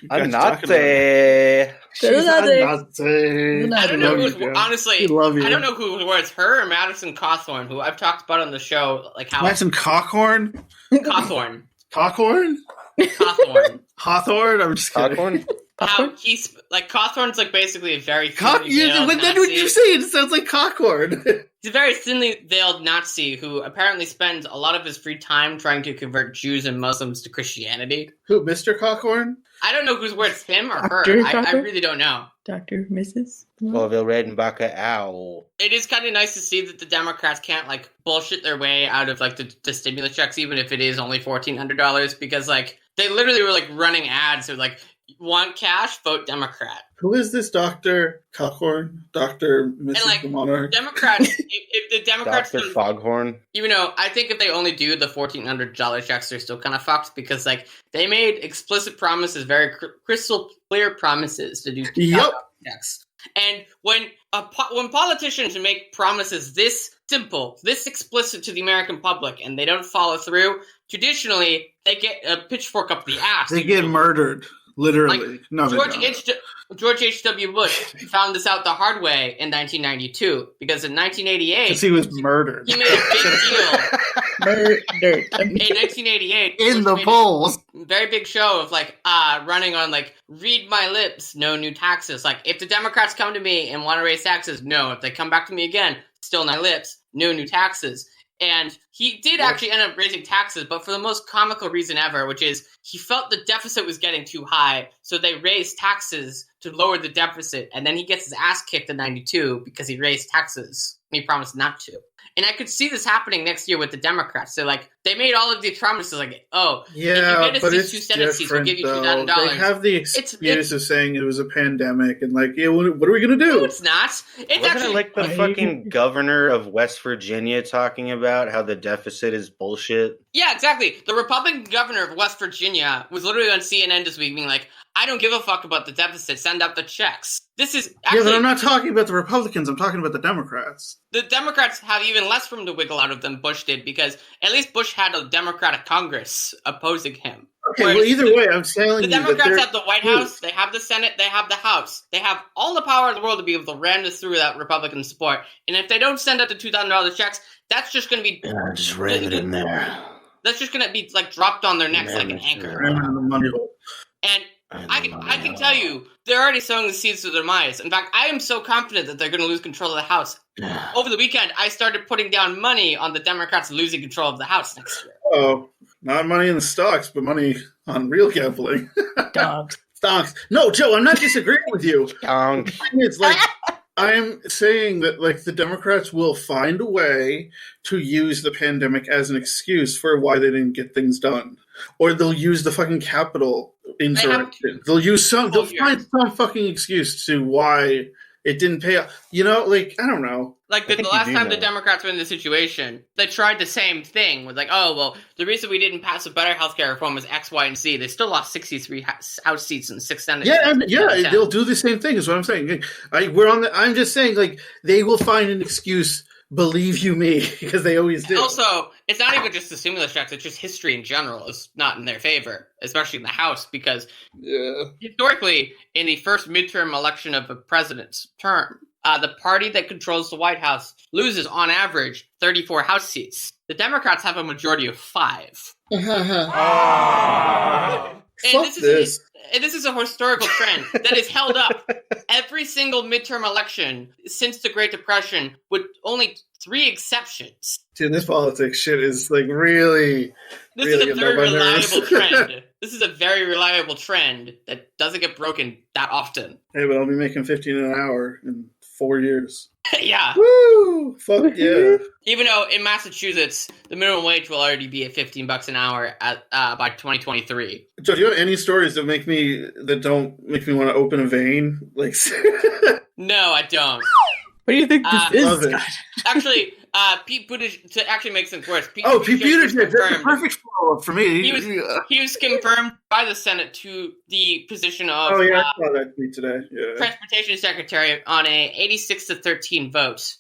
[SPEAKER 1] A Nazi.
[SPEAKER 6] She's a Nazi.
[SPEAKER 5] I don't know who, honestly, I don't know who it was, her or Madison Cawthorn, who I've talked about on the show, like how
[SPEAKER 6] Madison Cockhorn?
[SPEAKER 5] Cawthorn.
[SPEAKER 6] Cockhorn?
[SPEAKER 5] Hawthorne.
[SPEAKER 6] Hawthorne? I'm just kidding.
[SPEAKER 1] Cockhorn?
[SPEAKER 5] How he's like Cawthorn's like basically a very
[SPEAKER 6] When then when you say it, it sounds like Cockhorn.
[SPEAKER 5] He's a very thinly veiled Nazi who apparently spends a lot of his free time trying to convert Jews and Muslims to Christianity.
[SPEAKER 6] Who, Mr. Cockhorn?
[SPEAKER 5] I don't know who's worse, him or her. I really don't know.
[SPEAKER 7] Dr. Mrs.
[SPEAKER 1] Orville Redenbacher, ow.
[SPEAKER 5] It is kind of nice to see that the Democrats can't like bullshit their way out of like the stimulus checks, even if it is only $1,400, because like they literally were like running ads with like, want cash, vote Democrat.
[SPEAKER 6] Who is this Dr. Cockhorn? Dr. Mrs.
[SPEAKER 5] And like
[SPEAKER 6] Monarch?
[SPEAKER 5] Democrats, if the Democrats
[SPEAKER 1] Dr. Foghorn.
[SPEAKER 5] Even though I think if they only do the $1,400 checks, they're still kind of fucked because like they made explicit promises, very crystal clear promises to do checks. And when politicians make promises this simple, this explicit to the American public, and they don't follow through, traditionally they get a pitchfork up the ass.
[SPEAKER 6] They get murdered. Literally.
[SPEAKER 5] Like,
[SPEAKER 6] no,
[SPEAKER 5] George H.W. Bush found this out the hard way in 1992 because in 1988...
[SPEAKER 6] Because he was murdered.
[SPEAKER 5] He made a big deal.
[SPEAKER 7] Murdered.
[SPEAKER 5] In 1988...
[SPEAKER 6] In the polls.
[SPEAKER 5] Very big show of like running on like, read my lips, no new taxes. Like, if the Democrats come to me and want to raise taxes, no. If they come back to me again, still my lips, no new taxes. And he did actually end up raising taxes, but for the most comical reason ever, which is he felt the deficit was getting too high, so they raised taxes to lower the deficit, and then he gets his ass kicked in 92 because he raised taxes, and he promised not to. And I could see this happening next year with the Democrats. They're like, they made all of these promises, like, oh,
[SPEAKER 6] yeah,
[SPEAKER 5] if you get us these 2 Senate seats, we'll give you $2,000.
[SPEAKER 6] They have the excuse of saying it was a pandemic, and like, yeah, what are we going to do?
[SPEAKER 5] No, it's not. It's
[SPEAKER 1] Wasn't it like the fucking governor of West Virginia talking about how the deficit is bullshit?
[SPEAKER 5] Yeah, exactly. The Republican governor of West Virginia was literally on CNN this week being like, I don't give a fuck about the deficit. Send out the checks. This is actually...
[SPEAKER 6] Yeah, but I'm not talking about the Republicans. I'm talking about the Democrats.
[SPEAKER 5] The Democrats have even less room to wiggle out of than Bush did because at least Bush had a Democratic Congress opposing him.
[SPEAKER 6] Okay, well, either way, I'm telling you
[SPEAKER 5] the Democrats have the White House, they have the Senate, they have the House. They have all the power in the world to be able to ram this through without Republican support. And if they don't send out the $2,000 checks, that's just going to be...
[SPEAKER 1] Yeah, just ram it in there.
[SPEAKER 5] That's just going to be like dropped on their necks like an anchor. And I can tell you, they're already sowing the seeds to their demise. In fact, I am so confident that they're going to lose control of the House. Over the weekend, I started putting down money on the Democrats losing control of the House next year.
[SPEAKER 6] Oh, not money in the stocks, but money on real gambling. Stonks. No, Joe, I'm not disagreeing with you.
[SPEAKER 1] Stonks.
[SPEAKER 6] It's like, I'm saying that like the Democrats will find a way to use the pandemic as an excuse for why they didn't get things done. Or they'll use the fucking Capitol insurrection. They'll find some fucking excuse to why it didn't pay off. You know, like, I don't know.
[SPEAKER 5] Like, the last time the Democrats were in this situation, they tried the same thing. With like, oh, well, the reason we didn't pass a better healthcare reform was X, Y, and Z. They still lost 63 House seats and 6 Senate seats.
[SPEAKER 6] Yeah, they'll do the same thing is what I'm saying. I'm just saying, like, they will find an excuse, believe you me, because they always do.
[SPEAKER 5] Also, it's not even just the stimulus checks, it's just history in general is not in their favor, especially in the House, because historically, in the first midterm election of a president's term, the party that controls the White House loses, on average, 34 House seats. The Democrats have a majority of 5. And this is a historical trend that is held up every single midterm election since the Great Depression, with only 3 exceptions.
[SPEAKER 6] Dude, this politics shit is like really...
[SPEAKER 5] This is a very reliable trend. This is a very reliable trend that doesn't get broken that often.
[SPEAKER 6] Hey, but I'll be making $15 an hour in 4 years.
[SPEAKER 5] Yeah.
[SPEAKER 6] Woo! Fuck yeah.
[SPEAKER 5] Even though in Massachusetts, the minimum wage will already be at $15 an hour by 2023.
[SPEAKER 6] Joe, do you have any stories that don't make me want to open a vein? Like,
[SPEAKER 5] No, I don't.
[SPEAKER 7] What do you think this is, Scott?
[SPEAKER 5] Actually, Pete Buttigieg, to actually make things worse, Pete
[SPEAKER 6] Buttigieg, that's a perfect follow-up for me.
[SPEAKER 5] He was confirmed by the Senate to the position of
[SPEAKER 6] I saw that tweet today. Yeah. Transportation
[SPEAKER 5] Secretary on a 86-13 vote.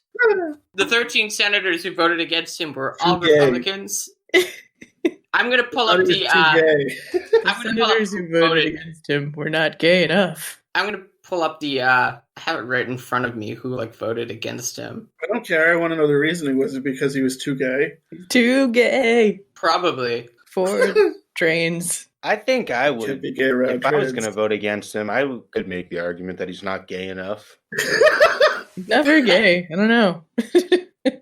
[SPEAKER 5] The 13 senators who voted against him were all Republicans. I'm going to pull up the...
[SPEAKER 7] senators who voted against him were not gay enough.
[SPEAKER 5] I'm going to pull up the... I have it right in front of me who voted against him.
[SPEAKER 6] I don't care. I want to know the reasoning. Was it because he was too gay?
[SPEAKER 7] Too gay.
[SPEAKER 5] Probably.
[SPEAKER 7] 4 trains.
[SPEAKER 1] I think I would.
[SPEAKER 6] Be gay
[SPEAKER 1] if I was going to vote against him, I could make the argument that he's not gay enough.
[SPEAKER 7] Never gay. I don't know.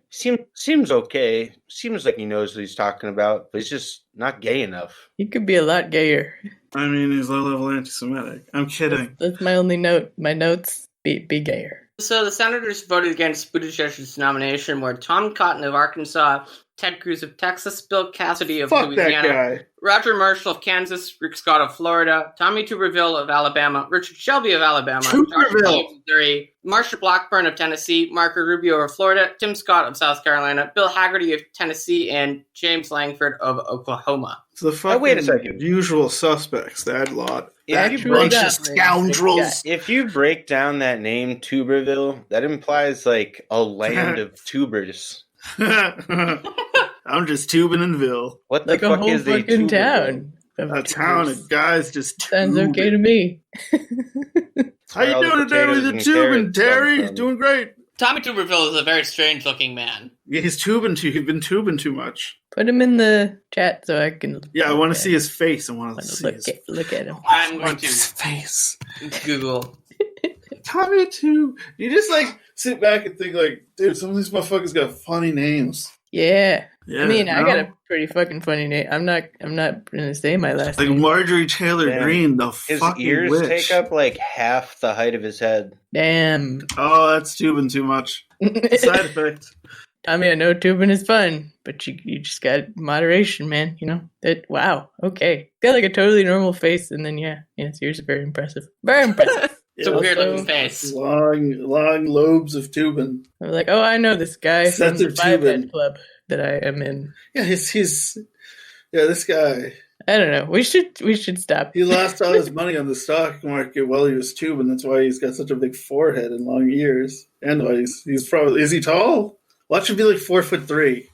[SPEAKER 1] Seems okay. Seems like he knows what he's talking about, but he's just not gay enough.
[SPEAKER 7] He could be a lot gayer.
[SPEAKER 6] I mean, he's low-level anti-Semitic. I'm kidding.
[SPEAKER 7] That's my only note. My notes, be gayer.
[SPEAKER 5] So the senators voted against Buttigieg's nomination were Tom Cotton of Arkansas, Ted Cruz of Texas, Bill Cassidy of Louisiana, Roger Marshall of Kansas, Rick Scott of Florida, Tommy Tuberville of Alabama, Richard Shelby of Alabama, Josh Hawley of Missouri, Marsha Blackburn of Tennessee, Marco Rubio of Florida, Tim Scott of South Carolina, Bill Hagerty of Tennessee, and James Langford of Oklahoma.
[SPEAKER 6] So the fucking
[SPEAKER 1] wait a second.
[SPEAKER 6] Usual suspects, that lot.
[SPEAKER 1] Yeah,
[SPEAKER 6] that bunch of scoundrels.
[SPEAKER 1] If you break down that name, Tuberville, that implies like a land of tubers.
[SPEAKER 6] I'm just tubing in Ville.
[SPEAKER 1] What the fuck is the
[SPEAKER 7] fucking town?
[SPEAKER 6] A town of guys just
[SPEAKER 7] sounds okay to me.
[SPEAKER 6] How you doing today with the tubing, Terry? Doing great.
[SPEAKER 5] Tommy Tuberville is a very strange-looking man.
[SPEAKER 6] Yeah, he's been tubing too much.
[SPEAKER 7] Put him in the chat so I can.
[SPEAKER 6] Yeah, I want to see his face. I want to see
[SPEAKER 7] look at him.
[SPEAKER 5] I'm going to
[SPEAKER 6] his face.
[SPEAKER 5] Google
[SPEAKER 6] Tommy Tube. You just sit back and think dude, some of these motherfuckers got funny names.
[SPEAKER 7] Yeah. I mean, I got a pretty fucking funny name. I'm not gonna say my last name.
[SPEAKER 6] Marjorie Taylor Greene, the
[SPEAKER 1] his
[SPEAKER 6] fucking
[SPEAKER 1] ears
[SPEAKER 6] witch.
[SPEAKER 1] take up half the height of his head.
[SPEAKER 7] Damn.
[SPEAKER 6] Oh, that's tubing too much. Side effect.
[SPEAKER 7] I mean, I know tubing is fun, but you just got moderation, man. You know that. Wow. Okay. Got a totally normal face, and then his ears are very impressive. Very impressive.
[SPEAKER 5] It's a weird looking face.
[SPEAKER 6] Long lobes of tubing.
[SPEAKER 7] I'm like, oh, I know this guy from the
[SPEAKER 6] tubing.
[SPEAKER 7] 5-head club that I am in.
[SPEAKER 6] Yeah, he's this guy.
[SPEAKER 7] I don't know. We should stop.
[SPEAKER 6] He lost all his money on the stock market while he was tubing. That's why he's got such a big forehead and long ears. And why he's probably, is he tall? Watch him be 4'3".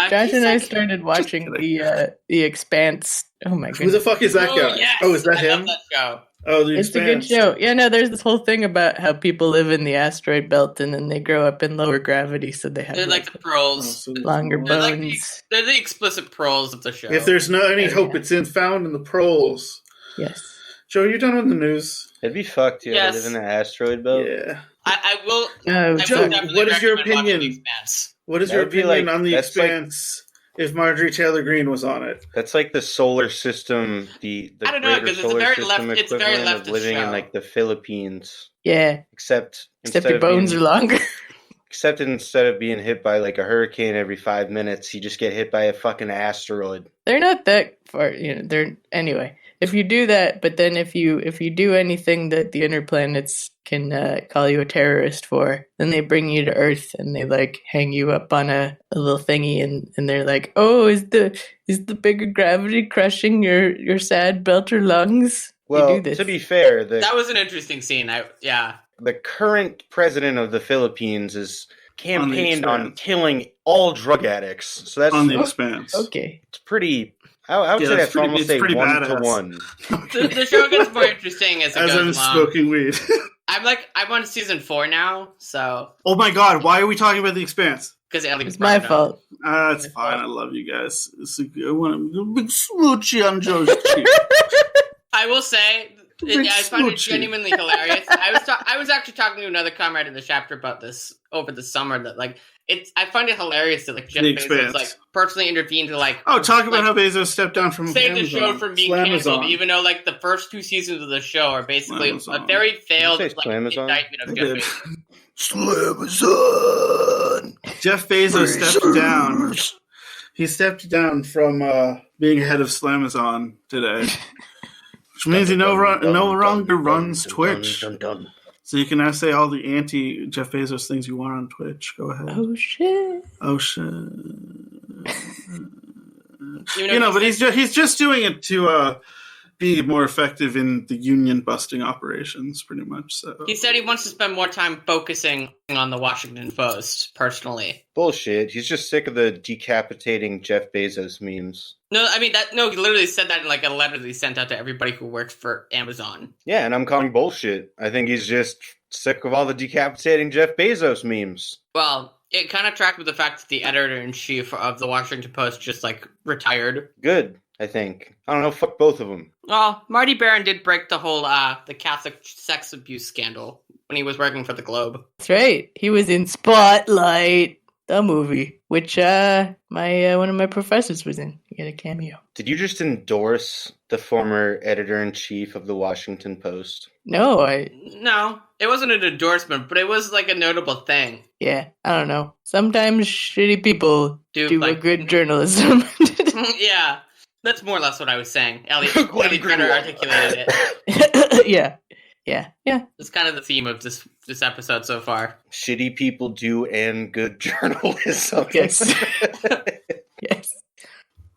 [SPEAKER 7] Josh and I started watching the Expanse. Oh my goodness.
[SPEAKER 6] Who the fuck is that guy?
[SPEAKER 5] Yes.
[SPEAKER 6] Oh, is that
[SPEAKER 5] I
[SPEAKER 6] him?
[SPEAKER 5] love that show.
[SPEAKER 6] Oh, the
[SPEAKER 7] It's
[SPEAKER 6] Expanse.
[SPEAKER 7] a good show. Yeah, no, there's this whole thing about how people live in the asteroid belt and then they grow up in lower gravity, so they have
[SPEAKER 5] They're like the pros.
[SPEAKER 7] longer bones.
[SPEAKER 5] They're the explicit pros of the show.
[SPEAKER 6] If there's no any hope, it's found in the proles.
[SPEAKER 7] Yes.
[SPEAKER 6] Joe, you done with the news?
[SPEAKER 1] It'd be fucked, yeah.
[SPEAKER 5] Yes.
[SPEAKER 1] To live in an asteroid belt.
[SPEAKER 6] Yeah.
[SPEAKER 5] I will.
[SPEAKER 7] No,
[SPEAKER 5] Joe,
[SPEAKER 6] what is your opinion? What is your opinion on the Expanse? If Marjorie Taylor Greene was on it,
[SPEAKER 1] that's like the solar system. The
[SPEAKER 5] I don't know,
[SPEAKER 1] greater
[SPEAKER 5] because it's a
[SPEAKER 1] solar
[SPEAKER 5] very
[SPEAKER 1] system
[SPEAKER 5] left. It's very
[SPEAKER 1] equivalent of
[SPEAKER 5] leftist
[SPEAKER 1] living
[SPEAKER 5] show.
[SPEAKER 1] in the Philippines.
[SPEAKER 7] Yeah.
[SPEAKER 1] Except
[SPEAKER 7] your bones are longer.
[SPEAKER 1] Except instead of being hit by a hurricane every 5 minutes, you just get hit by a fucking asteroid.
[SPEAKER 7] They're not that far, they're anyway. If you do that, but then if you do anything that the inner planets can call you a terrorist for, then they bring you to Earth and they hang you up on a little thingy and they're like, oh, is the bigger gravity crushing your sad belter lungs?
[SPEAKER 1] Well, to be fair,
[SPEAKER 5] that was an interesting scene.
[SPEAKER 1] The current president of the Philippines is campaigned on killing all drug addicts. So that's
[SPEAKER 6] on the Expanse.
[SPEAKER 7] Okay,
[SPEAKER 1] it's pretty. I would say that's almost a 1-to-1.
[SPEAKER 5] The show gets more interesting as it goes along.
[SPEAKER 6] I'm smoking weed.
[SPEAKER 5] I'm on season 4 now, so.
[SPEAKER 6] Oh my god, why are we talking about the Expanse?
[SPEAKER 5] Because
[SPEAKER 7] it's my fault.
[SPEAKER 6] It's fine. I love you guys. I want a big smoochy on Joe's cheek.
[SPEAKER 5] I will say I find it genuinely hilarious. I was actually talking to another comrade in the chapter about this over the summer. That I find it hilarious that Jeff Bezos personally intervened to
[SPEAKER 6] talk about how Bezos stepped down from
[SPEAKER 5] save the show from being canceled, even though the first 2 seasons of the show are basically a very failed indictment of Jeff Bezos.
[SPEAKER 6] Slamazon. Jeff Bezos stepped down. He stepped down from being head of Slamazon today, which means he no longer runs Twitch. So you can now say all the anti-Jeff Bezos things you want on Twitch. Go ahead.
[SPEAKER 7] Oh shit.
[SPEAKER 6] But he's just doing it to be more effective in the union busting operations, pretty much. So
[SPEAKER 5] he said he wants to spend more time focusing on the Washington Post personally.
[SPEAKER 1] Bullshit. He's just sick of the decapitating Jeff Bezos memes.
[SPEAKER 5] No, I mean he literally said that in a letter that he sent out to everybody who works for Amazon.
[SPEAKER 1] Yeah, and I'm calling bullshit. I think he's just sick of all the decapitating Jeff Bezos memes.
[SPEAKER 5] Well, it kind of tracked with the fact that the editor-in-chief of the Washington Post just retired.
[SPEAKER 1] Good. I think. I don't know, fuck both of them.
[SPEAKER 5] Well, Marty Baron did break the whole the Catholic sex abuse scandal when he was working for the Globe.
[SPEAKER 7] That's right. He was in Spotlight, the movie, which one of my professors was in. He had a cameo.
[SPEAKER 1] Did you just endorse the former editor-in-chief of the Washington Post?
[SPEAKER 7] No,
[SPEAKER 5] No, it wasn't an endorsement, but it was a notable thing.
[SPEAKER 7] Yeah, I don't know. Sometimes shitty people do a good journalism.
[SPEAKER 5] Yeah. That's more or less what I was saying. Ellie better articulated it.
[SPEAKER 7] Yeah.
[SPEAKER 5] It's kind of the theme of this episode so far.
[SPEAKER 1] Shitty people do and good journalism.
[SPEAKER 7] Yes. Yes.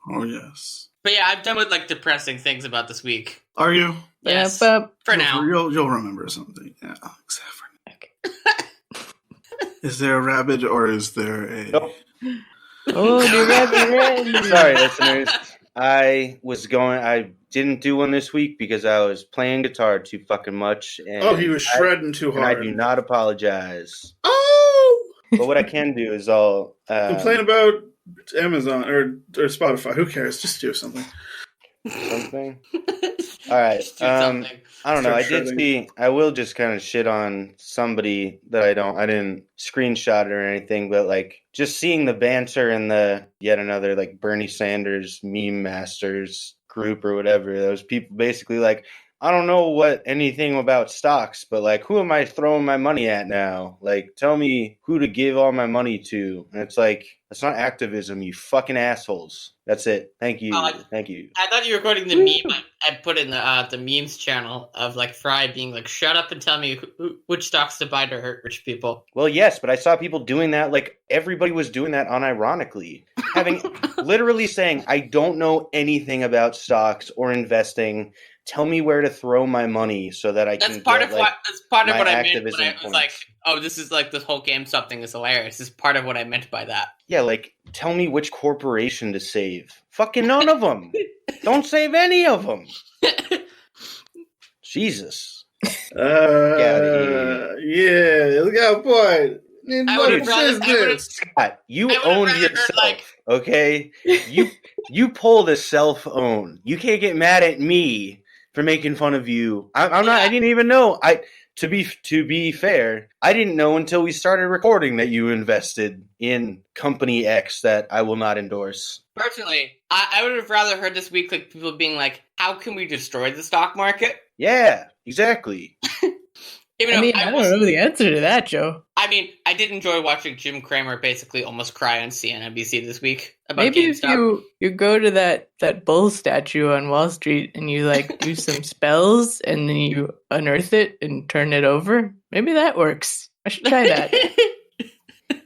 [SPEAKER 6] Oh, yes.
[SPEAKER 5] But yeah, I'm done with depressing things about this week.
[SPEAKER 6] Are you?
[SPEAKER 5] Yes. For now.
[SPEAKER 6] You'll remember something. Yeah, except for Is there a rabbit or is there a...
[SPEAKER 1] Nope.
[SPEAKER 7] Oh, the rabbit.
[SPEAKER 1] Sorry, listeners. I didn't do one this week because I was playing guitar too fucking much. And
[SPEAKER 6] he was shredding too hard.
[SPEAKER 1] And I do not apologize.
[SPEAKER 6] Oh!
[SPEAKER 1] But what I can do is I'll...
[SPEAKER 6] complain about Amazon or Spotify. Who cares? Just do something.
[SPEAKER 1] Something? All right. I don't know. I will just kind of shit on somebody that I didn't screenshot it or anything, but just seeing the banter in the yet another Bernie Sanders meme masters group or whatever. Those people basically I don't know anything about stocks, but who am I throwing my money at now? Tell me who to give all my money to. And it's that's not activism, you fucking assholes. That's it. Thank you. Thank you.
[SPEAKER 5] I thought you were quoting the meme I put in the memes channel of Fry being shut up and tell me which stocks to buy to hurt rich people.
[SPEAKER 1] Well, yes, but I saw people doing that. Everybody was doing that unironically. Having literally saying, I don't know anything about stocks or investing. Tell me where to throw my money so that I can
[SPEAKER 5] That's part of what I meant when I was
[SPEAKER 1] points.
[SPEAKER 5] oh, this is this whole GameStop thing is hilarious. This is part of what I meant by that.
[SPEAKER 1] Yeah, tell me which corporation to save. Fucking none of them. Don't save any of them. Jesus.
[SPEAKER 6] Yeah, look out, boy.
[SPEAKER 1] Scott, you own yourself, okay? You pulled a self-own. You can't get mad at me for making fun of you. I didn't even know. To be fair, I didn't know until we started recording that you invested in Company X that I will not endorse.
[SPEAKER 5] Personally, I would have rather heard this week people being how can we destroy the stock market?
[SPEAKER 1] Yeah, exactly.
[SPEAKER 7] I don't know the answer to that, Joe.
[SPEAKER 5] I did enjoy watching Jim Cramer basically almost cry on CNBC this week about
[SPEAKER 7] Maybe
[SPEAKER 5] GameStop.
[SPEAKER 7] if you go to that bull statue on Wall Street and you do some spells and then you unearth it and turn it over, maybe that works. I should try that.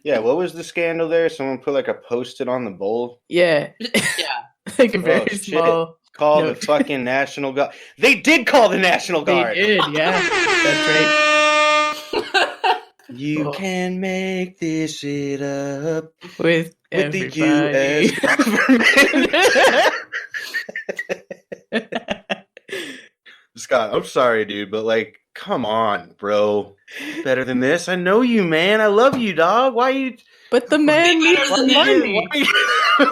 [SPEAKER 1] Yeah, what was the scandal there? Someone put a Post-it on the bowl?
[SPEAKER 7] Yeah.
[SPEAKER 5] Yeah.
[SPEAKER 7] A very small...
[SPEAKER 1] Call the fucking National Guard. They did call the National Guard.
[SPEAKER 7] They did, yeah. That's right.
[SPEAKER 1] You can make this shit up
[SPEAKER 7] with
[SPEAKER 1] the U.S. government. Scott, I'm sorry, dude, but come on, bro. Better than this. I know you, man. I love you, dog. Why you...
[SPEAKER 7] But the man needs the money.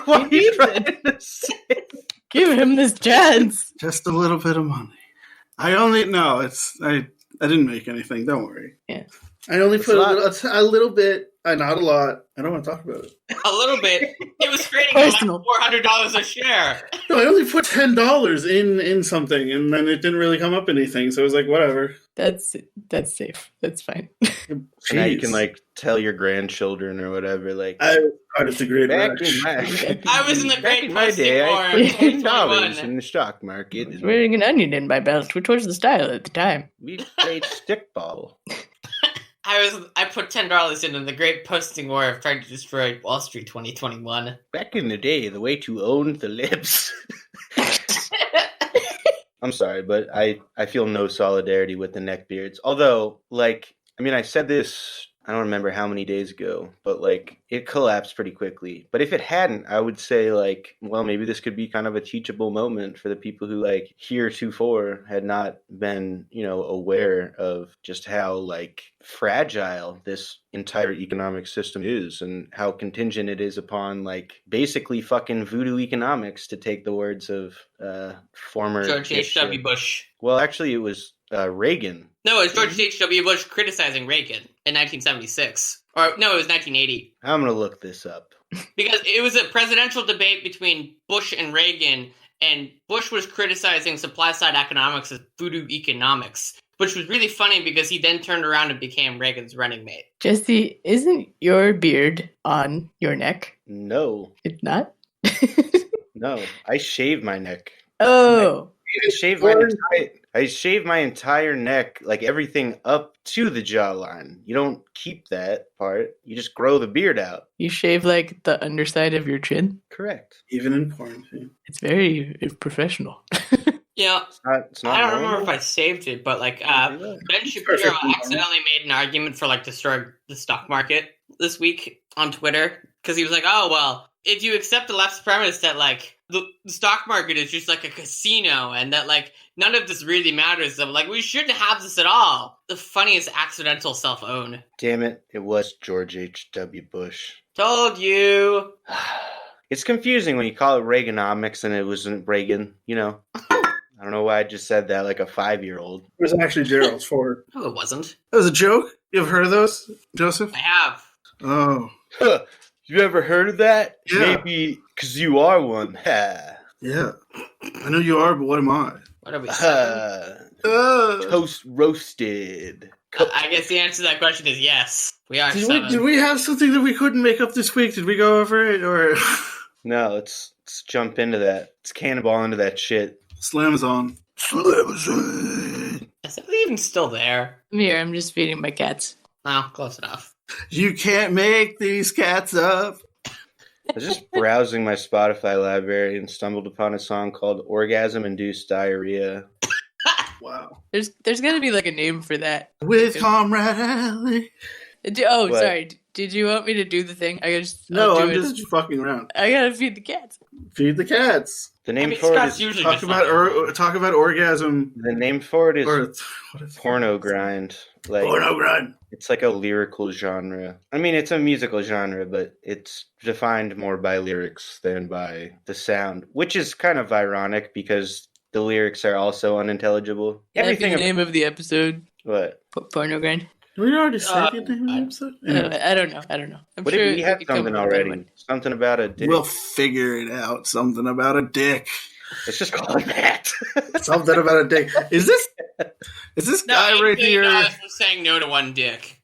[SPEAKER 1] Why are you trying to say?
[SPEAKER 7] Give him this chance.
[SPEAKER 6] Just a little bit of money. I didn't make anything. Don't worry.
[SPEAKER 7] Yeah.
[SPEAKER 6] I only put a little bit, not a lot. I don't want to talk about it.
[SPEAKER 5] A little bit. It was trading at like $400 a share.
[SPEAKER 6] No, I only put $10 in something, and then it didn't really come up anything. So it was like, whatever.
[SPEAKER 7] That's safe. That's fine.
[SPEAKER 1] So now you can like tell your grandchildren or whatever. Like
[SPEAKER 6] I was the great
[SPEAKER 5] I was in the great
[SPEAKER 1] my day. I put $10 in the stock
[SPEAKER 7] I
[SPEAKER 1] market.
[SPEAKER 7] was wearing an onion in my belt, which was the style at the time.
[SPEAKER 1] We played stickball.
[SPEAKER 5] I put $10 in the great posting war of trying to destroy Wall Street 2021.
[SPEAKER 1] Back in the day, the way to own the lips. I'm sorry, but I feel no solidarity with the neckbeards. Although, like, I mean, I said this, I don't remember how many days ago, but, like, it collapsed pretty quickly. But if it hadn't, I would say, like, well, maybe this could be kind of a teachable moment for the people who, like, heretofore had not been, you know, aware of just how, like, fragile this entire economic system is and how contingent it is upon, like, basically fucking voodoo economics, to take the words of former
[SPEAKER 5] George H.W. Bush.
[SPEAKER 1] Well, actually, it was Reagan.
[SPEAKER 5] No, it was George H.W. Bush criticizing Reagan in 1976. Or, no, it was 1980.
[SPEAKER 1] I'm going to look this up.
[SPEAKER 5] Because it was a presidential debate between Bush and Reagan, and Bush was criticizing supply-side economics as voodoo economics, which was really funny because he then turned around and became Reagan's running mate.
[SPEAKER 7] Jesse, isn't your beard on your neck?
[SPEAKER 1] No.
[SPEAKER 7] It's not?
[SPEAKER 1] No. I shave my neck.
[SPEAKER 7] Oh.
[SPEAKER 1] I shave my entire neck, like everything up to the jawline. You don't keep that part. You just grow the beard out.
[SPEAKER 7] You shave like the underside of your chin?
[SPEAKER 1] Correct.
[SPEAKER 6] Even in quarantine.
[SPEAKER 7] It's very professional.
[SPEAKER 5] Yeah,
[SPEAKER 1] it's not
[SPEAKER 5] I don't
[SPEAKER 1] normal.
[SPEAKER 5] remember if I saved it, but like Ben Shapiro accidentally made an argument for like destroying the stock market this week on Twitter because he was like, "Oh well, if you accept the left's premise that like the stock market is just like a casino and that like none of this really matters, then like we shouldn't have this at all." The funniest accidental self-own.
[SPEAKER 1] Damn it! It was George H.W. Bush.
[SPEAKER 5] Told you.
[SPEAKER 1] It's confusing when you call it Reaganomics and it wasn't Reagan. You know. I don't know why I just said that like a 5-year-old.
[SPEAKER 6] It was actually Gerald Ford.
[SPEAKER 5] No, it wasn't.
[SPEAKER 6] That was a joke? You ever heard of those, Joseph?
[SPEAKER 5] I have.
[SPEAKER 6] Oh.
[SPEAKER 1] Huh. You ever heard of that?
[SPEAKER 6] Yeah.
[SPEAKER 1] Maybe because you are one. Ha.
[SPEAKER 6] Yeah. I know you are, but what am I?
[SPEAKER 5] What are we?
[SPEAKER 1] Toast roasted.
[SPEAKER 5] I guess the answer to that question is yes. We are seven.
[SPEAKER 6] Did we have something that we couldn't make up this week? Did we go over it, or?
[SPEAKER 1] No, let's jump into that. Let's cannonball into that shit.
[SPEAKER 6] Slamazon. Slamazon.
[SPEAKER 5] Is that even still there?
[SPEAKER 7] I'm here. I'm just feeding my cats.
[SPEAKER 5] Oh, close enough.
[SPEAKER 6] You can't make these cats up.
[SPEAKER 1] I was just browsing my Spotify library and stumbled upon a song called Orgasm, Induced, Diarrhea.
[SPEAKER 6] Wow.
[SPEAKER 7] There's got to be like a name for that.
[SPEAKER 6] With Comrade Alley.
[SPEAKER 7] Oh,
[SPEAKER 1] What?
[SPEAKER 7] sorry. Did you want me to do the thing? I'm
[SPEAKER 6] just fucking around.
[SPEAKER 7] I gotta feed the cats.
[SPEAKER 6] Feed the cats.
[SPEAKER 1] The name for it is
[SPEAKER 5] usually
[SPEAKER 6] Talk about orgasm.
[SPEAKER 1] the name for it is
[SPEAKER 6] What is
[SPEAKER 1] porno grind. Like
[SPEAKER 6] porno grind.
[SPEAKER 1] it's like a lyrical genre. I mean, it's a musical genre, but it's defined more by lyrics than by the sound, which is kind of ironic because the lyrics are also unintelligible.
[SPEAKER 7] Everything. The name of the episode.
[SPEAKER 1] What?
[SPEAKER 7] Porno grind.
[SPEAKER 6] Did we already say the name of the episode?
[SPEAKER 7] I don't know. I'm
[SPEAKER 1] What
[SPEAKER 7] sure
[SPEAKER 1] if we had
[SPEAKER 7] could come
[SPEAKER 1] something
[SPEAKER 7] up with a better
[SPEAKER 1] already?
[SPEAKER 7] one.
[SPEAKER 1] Something about a dick.
[SPEAKER 6] We'll figure it out. Something about a dick.
[SPEAKER 1] Let's just call it that.
[SPEAKER 6] Something about a dick. Is this guy right here?
[SPEAKER 5] $8 for saying no to one dick.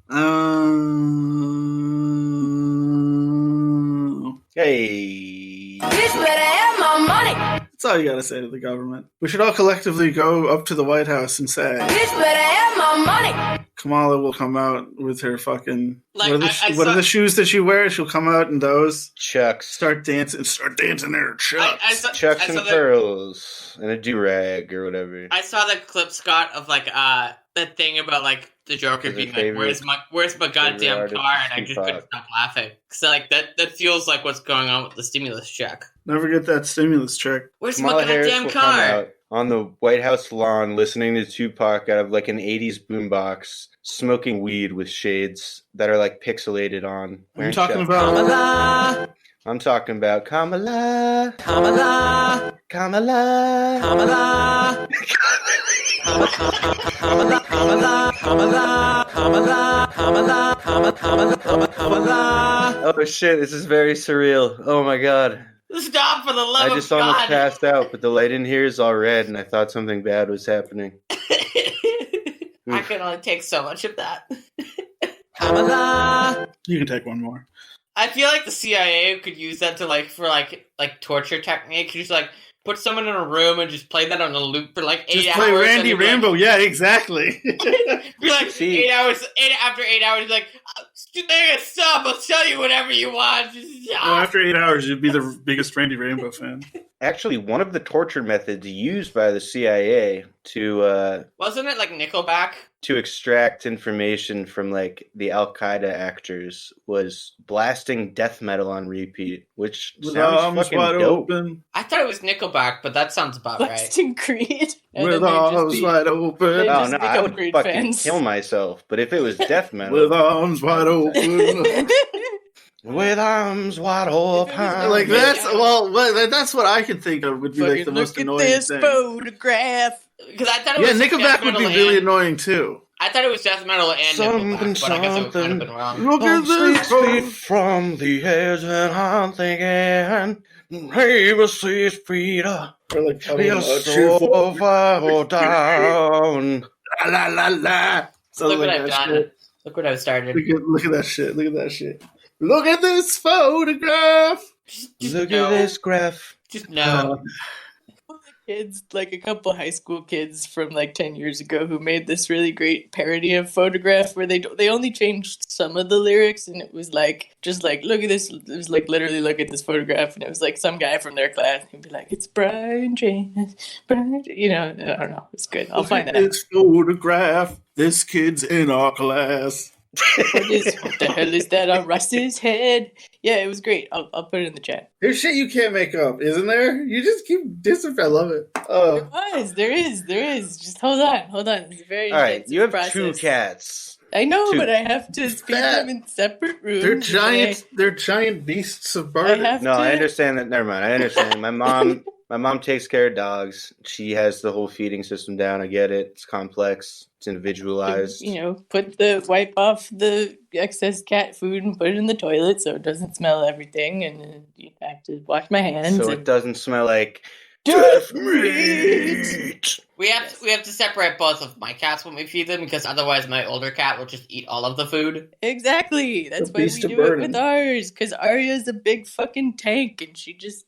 [SPEAKER 1] Hey.
[SPEAKER 8] Bitch better have my money.
[SPEAKER 6] That's all you gotta say to the government. We should all collectively go up to the White House and say,
[SPEAKER 8] Bitch better have my money.
[SPEAKER 6] Kamala will come out with her fucking...
[SPEAKER 5] Like,
[SPEAKER 6] what are the shoes that she wears? She'll come out in those.
[SPEAKER 1] Chucks.
[SPEAKER 6] Start dancing in her chucks.
[SPEAKER 1] Chucks and pearls. And a do-rag or whatever.
[SPEAKER 5] I saw that clip, Scott, of like that thing about like the Joker being like, "Where's my goddamn car?" And I just couldn't stop laughing. So like that feels like what's going on with the stimulus check.
[SPEAKER 6] Never get that stimulus check.
[SPEAKER 5] Where's
[SPEAKER 1] Kamala
[SPEAKER 5] my
[SPEAKER 1] Harris
[SPEAKER 5] goddamn
[SPEAKER 1] will come
[SPEAKER 5] car?
[SPEAKER 1] out on the White House lawn listening to Tupac out of like an 80s boombox, smoking weed with shades that are like pixelated on.
[SPEAKER 6] I'm talking about
[SPEAKER 1] Kamala. I'm talking about Kamala. Kamala. Kamala. Kamala. Oh shit, this is very surreal. Oh my god.
[SPEAKER 5] Stop, for the love of God.
[SPEAKER 1] I just almost passed out, but the light in here is all red, and I thought something bad was happening.
[SPEAKER 5] I can only take so much of that.
[SPEAKER 6] You can take one more.
[SPEAKER 5] I feel like the CIA could use that to for torture technique. You just put someone in a room and just play that on a loop for 8 hours.
[SPEAKER 6] Just play Randy Rambo. Yeah, exactly.
[SPEAKER 5] Be like, 8 hours. After 8 hours, make it stop. I'll tell you whatever you want. Just stop.
[SPEAKER 6] Well, after 8 hours, you'd be the biggest Randy Rambo fan.
[SPEAKER 1] Actually, one of the torture methods used by the CIA to
[SPEAKER 5] wasn't it Nickelback?
[SPEAKER 1] To extract information from the Al-Qaeda actors was blasting death metal on repeat, which sounds fucking dope. Open.
[SPEAKER 5] I thought it was Nickelback, but that sounds about
[SPEAKER 7] blasting
[SPEAKER 5] right.
[SPEAKER 7] Creed.
[SPEAKER 6] With arms wide open.
[SPEAKER 1] Oh no, I would fucking kill myself. But if it was death metal,
[SPEAKER 6] with arms wide open.
[SPEAKER 1] With arms wide open.
[SPEAKER 6] That's what I could think of would be the most annoying thing. Look at this
[SPEAKER 7] photograph.
[SPEAKER 5] Because I thought it was
[SPEAKER 6] Nickelback would be really annoying too.
[SPEAKER 5] I thought it was death metal and Nickelback, but I guess it could have been wrong.
[SPEAKER 1] Look at this feet from the edge, and I'm thinking, hey, 6 feet up, you're so far down.
[SPEAKER 6] La la la.
[SPEAKER 5] Look what I've done. Look what I've started.
[SPEAKER 6] Look at that shit. Look at that shit. Look at this photograph.
[SPEAKER 1] Look at this graph.
[SPEAKER 5] Just no.
[SPEAKER 7] Kids, a couple high school kids from 10 years ago who made this really great parody of Photograph where they only changed some of the lyrics, and it was look at this. It was literally look at this photograph, and it was some guy from their class who'd be like, it's Brian James, Brian, I don't know, it's good. I'll find that out.
[SPEAKER 6] This photograph, this kid's in our class.
[SPEAKER 7] What the hell is that on Russ's head? Yeah, it was great. I'll put it in the chat.
[SPEAKER 6] There's shit you can't make up, isn't there? You just keep dissing. I love it. Oh,
[SPEAKER 7] there is. Just hold on. It's very
[SPEAKER 1] all right. You have
[SPEAKER 7] process.
[SPEAKER 1] 2 cats.
[SPEAKER 7] I know, but I have to feed them in separate rooms.
[SPEAKER 6] They're giant. They're giant beasts of burden.
[SPEAKER 1] I understand that. Never mind. I understand. My mom takes care of dogs. She has the whole feeding system down. I get it. It's complex. It's individualized.
[SPEAKER 7] Wipe off the excess cat food and put it in the toilet so it doesn't smell everything, and you have to wash my hands.
[SPEAKER 1] So it doesn't smell like death meat.
[SPEAKER 5] We have to separate both of my cats when we feed them, because otherwise my older cat will just eat all of the food.
[SPEAKER 7] Exactly. That's why we do it with ours, because Arya's a big fucking tank, and she just...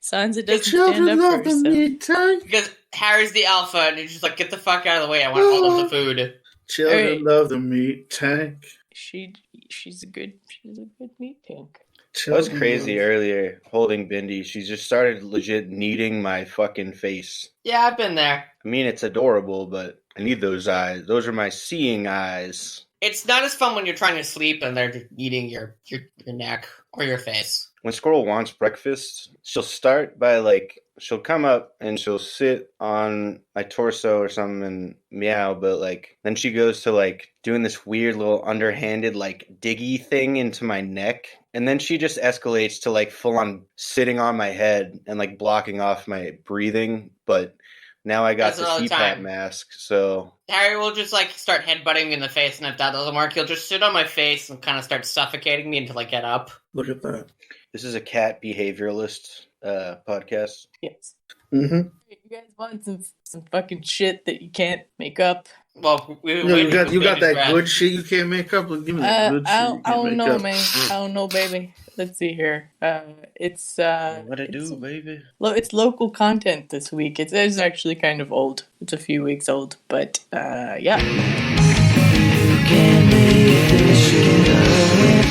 [SPEAKER 7] Sansa doesn't stand up for herself.
[SPEAKER 5] Because Harry's the alpha, and he's just get the fuck out of the way. I want all of the food.
[SPEAKER 6] Children love the meat tank.
[SPEAKER 7] She's a good meat tank.
[SPEAKER 1] That was crazy earlier, holding Bindi. She just started legit kneading my fucking face.
[SPEAKER 5] Yeah, I've been there.
[SPEAKER 1] I mean, it's adorable, but I need those eyes. Those are my seeing eyes.
[SPEAKER 5] It's not as fun when you're trying to sleep and they're just eating your neck or your face.
[SPEAKER 1] When Squirrel wants breakfast, she'll start by she'll come up and she'll sit on my torso or something and meow, but then she goes to doing this weird little underhanded diggy thing into my neck, and then she just escalates to full on sitting on my head and blocking off my breathing. But now I got the CPAP mask, so
[SPEAKER 5] Harry will just start headbutting me in the face, and if that doesn't work, he'll just sit on my face and kind of start suffocating me until I get up.
[SPEAKER 6] Look at that.
[SPEAKER 1] This is a cat behavioralist podcast.
[SPEAKER 7] Yes.
[SPEAKER 6] Mm-hmm.
[SPEAKER 7] You guys want some fucking shit that you can't make up?
[SPEAKER 5] Well,
[SPEAKER 6] you got that good shit you can't make up. Give me that good shit you can't
[SPEAKER 7] I don't
[SPEAKER 6] make
[SPEAKER 7] know,
[SPEAKER 6] up.
[SPEAKER 7] man. I don't know, baby. Let's see here. It's
[SPEAKER 1] what it do, baby?
[SPEAKER 7] It's local content this week. It's actually kind of old. It's a few weeks old, but yeah. You can make this shit up with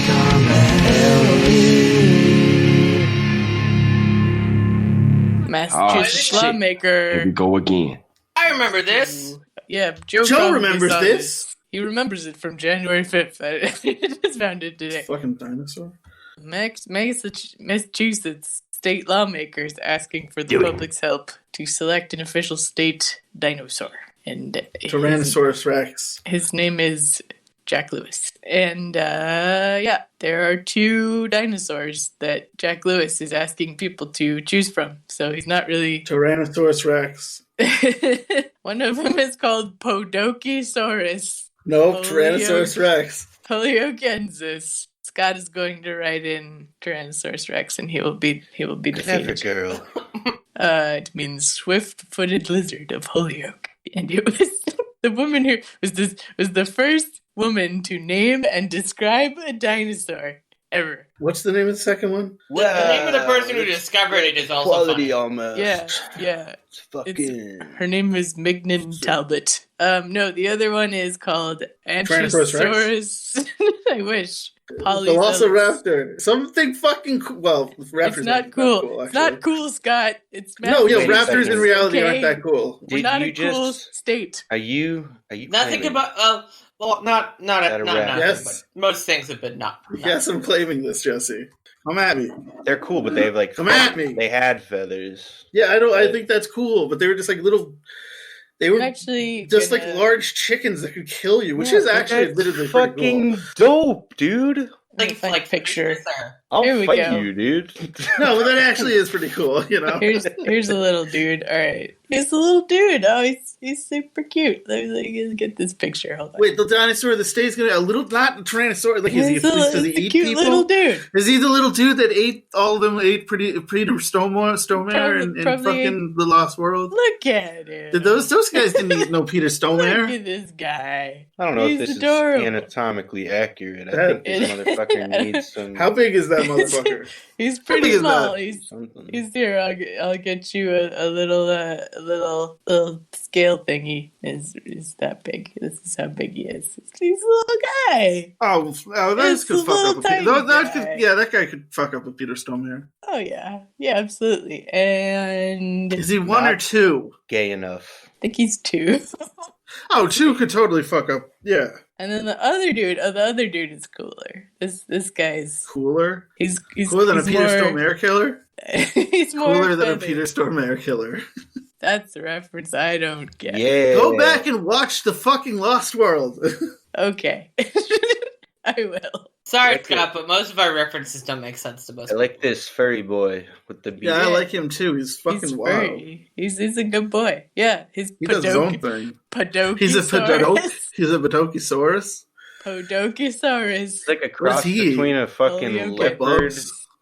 [SPEAKER 7] Massachusetts lawmaker.
[SPEAKER 9] Here we go again.
[SPEAKER 5] I remember this.
[SPEAKER 7] Yeah,
[SPEAKER 6] Joe remembers this.
[SPEAKER 7] He remembers it from January 5th. I just found it today.
[SPEAKER 6] Fucking dinosaur.
[SPEAKER 7] Massachusetts state lawmakers asking for the public's help to select an official state dinosaur. And
[SPEAKER 6] Tyrannosaurus Rex.
[SPEAKER 7] His name is Jack Lewis. And yeah, there are 2 dinosaurs that Jack Lewis is asking people to choose from. So he's not really...
[SPEAKER 6] Tyrannosaurus Rex.
[SPEAKER 7] One of them is called Podokesaurus.
[SPEAKER 6] Nope, Tyrannosaurus Rex.
[SPEAKER 7] Poliokensis. Scott is going to write in Tyrannosaurus Rex, and he will be defeated.
[SPEAKER 1] Clever girl.
[SPEAKER 7] It means swift-footed lizard of Holyoke, and it was the woman who was the first woman to name and describe a dinosaur ever.
[SPEAKER 6] What's the name of the second one?
[SPEAKER 5] The name of the person who discovered it is also
[SPEAKER 1] quality
[SPEAKER 5] funny.
[SPEAKER 1] almost.
[SPEAKER 7] Yeah.
[SPEAKER 1] It's fucking.
[SPEAKER 7] Her name is Mignon Talbot. No, the other one is called Anchisaurus. I wish.
[SPEAKER 6] Velociraptor. Something fucking cool. Well, raptors.
[SPEAKER 7] It's not cool. It's not cool, Scott. It's
[SPEAKER 6] raptors in reality aren't that cool.
[SPEAKER 7] We're not a cool state.
[SPEAKER 1] Are you?
[SPEAKER 5] Nothing about. Well, not
[SPEAKER 6] Yes.
[SPEAKER 5] but most things have been not.
[SPEAKER 6] Yes, I'm claiming this, Jesse. Come at me.
[SPEAKER 1] They're cool, but they have like.
[SPEAKER 6] Come at me.
[SPEAKER 1] They had feathers.
[SPEAKER 6] Yeah, I think that's cool, but they were just like little. They were
[SPEAKER 7] actually
[SPEAKER 6] just like large chickens that could kill you, which is actually literally
[SPEAKER 1] fucking
[SPEAKER 6] cool.
[SPEAKER 1] Dope, dude.
[SPEAKER 5] Like
[SPEAKER 7] picture.
[SPEAKER 1] I'll
[SPEAKER 7] Here we
[SPEAKER 1] fight
[SPEAKER 7] go.
[SPEAKER 1] you, dude.
[SPEAKER 6] No, but that actually is pretty cool, you know.
[SPEAKER 7] Here's a little dude. All right, here's a little dude. Oh, he's super cute. Let me get this picture. Hold on.
[SPEAKER 6] Wait, the dinosaur of the state's gonna not the Tyrannosaurus. Like, does he eat
[SPEAKER 7] cute
[SPEAKER 6] people?
[SPEAKER 7] Little dude.
[SPEAKER 6] Is he the little dude that ate all of them? Ate Peter Stormare and fucking the Lost World.
[SPEAKER 7] Look at him.
[SPEAKER 6] Did those guys didn't eat no Peter Stormare?
[SPEAKER 7] Look at this guy.
[SPEAKER 1] I don't know
[SPEAKER 7] He's
[SPEAKER 1] if this
[SPEAKER 7] adorable.
[SPEAKER 1] is anatomically accurate. I think this motherfucker needs some.
[SPEAKER 6] How big is that motherfucker?
[SPEAKER 7] He's pretty small. He's here. I'll get you a little scale thingy. Is that big? This is how big he is. He's a little guy.
[SPEAKER 6] Oh, that could fuck up. That guy could fuck up with Peter Stormare.
[SPEAKER 7] Oh yeah, yeah, absolutely. And
[SPEAKER 6] is he one or two?
[SPEAKER 1] Gay enough.
[SPEAKER 7] I think he's 2.
[SPEAKER 6] Oh, 2 could totally fuck up. Yeah.
[SPEAKER 7] And then the other dude is cooler. This guy's
[SPEAKER 6] cooler.
[SPEAKER 7] He's
[SPEAKER 6] cooler than a Peter Stormare killer.
[SPEAKER 7] He's more
[SPEAKER 6] cooler than a Peter Stormare killer.
[SPEAKER 7] That's the reference I don't get.
[SPEAKER 1] Yeah.
[SPEAKER 6] Go back and watch the fucking Lost World.
[SPEAKER 7] Okay. I will.
[SPEAKER 5] Sorry, Scott, but most of our references don't make sense to most
[SPEAKER 1] I like this furry boy with the beard.
[SPEAKER 6] Yeah, I like him too. He's fucking wild.
[SPEAKER 7] Furry. He's a good boy. Yeah,
[SPEAKER 6] he does his own thing. He's a Podokesaurus.
[SPEAKER 7] Podokesaurus.
[SPEAKER 1] It's like a cross between a fucking leopard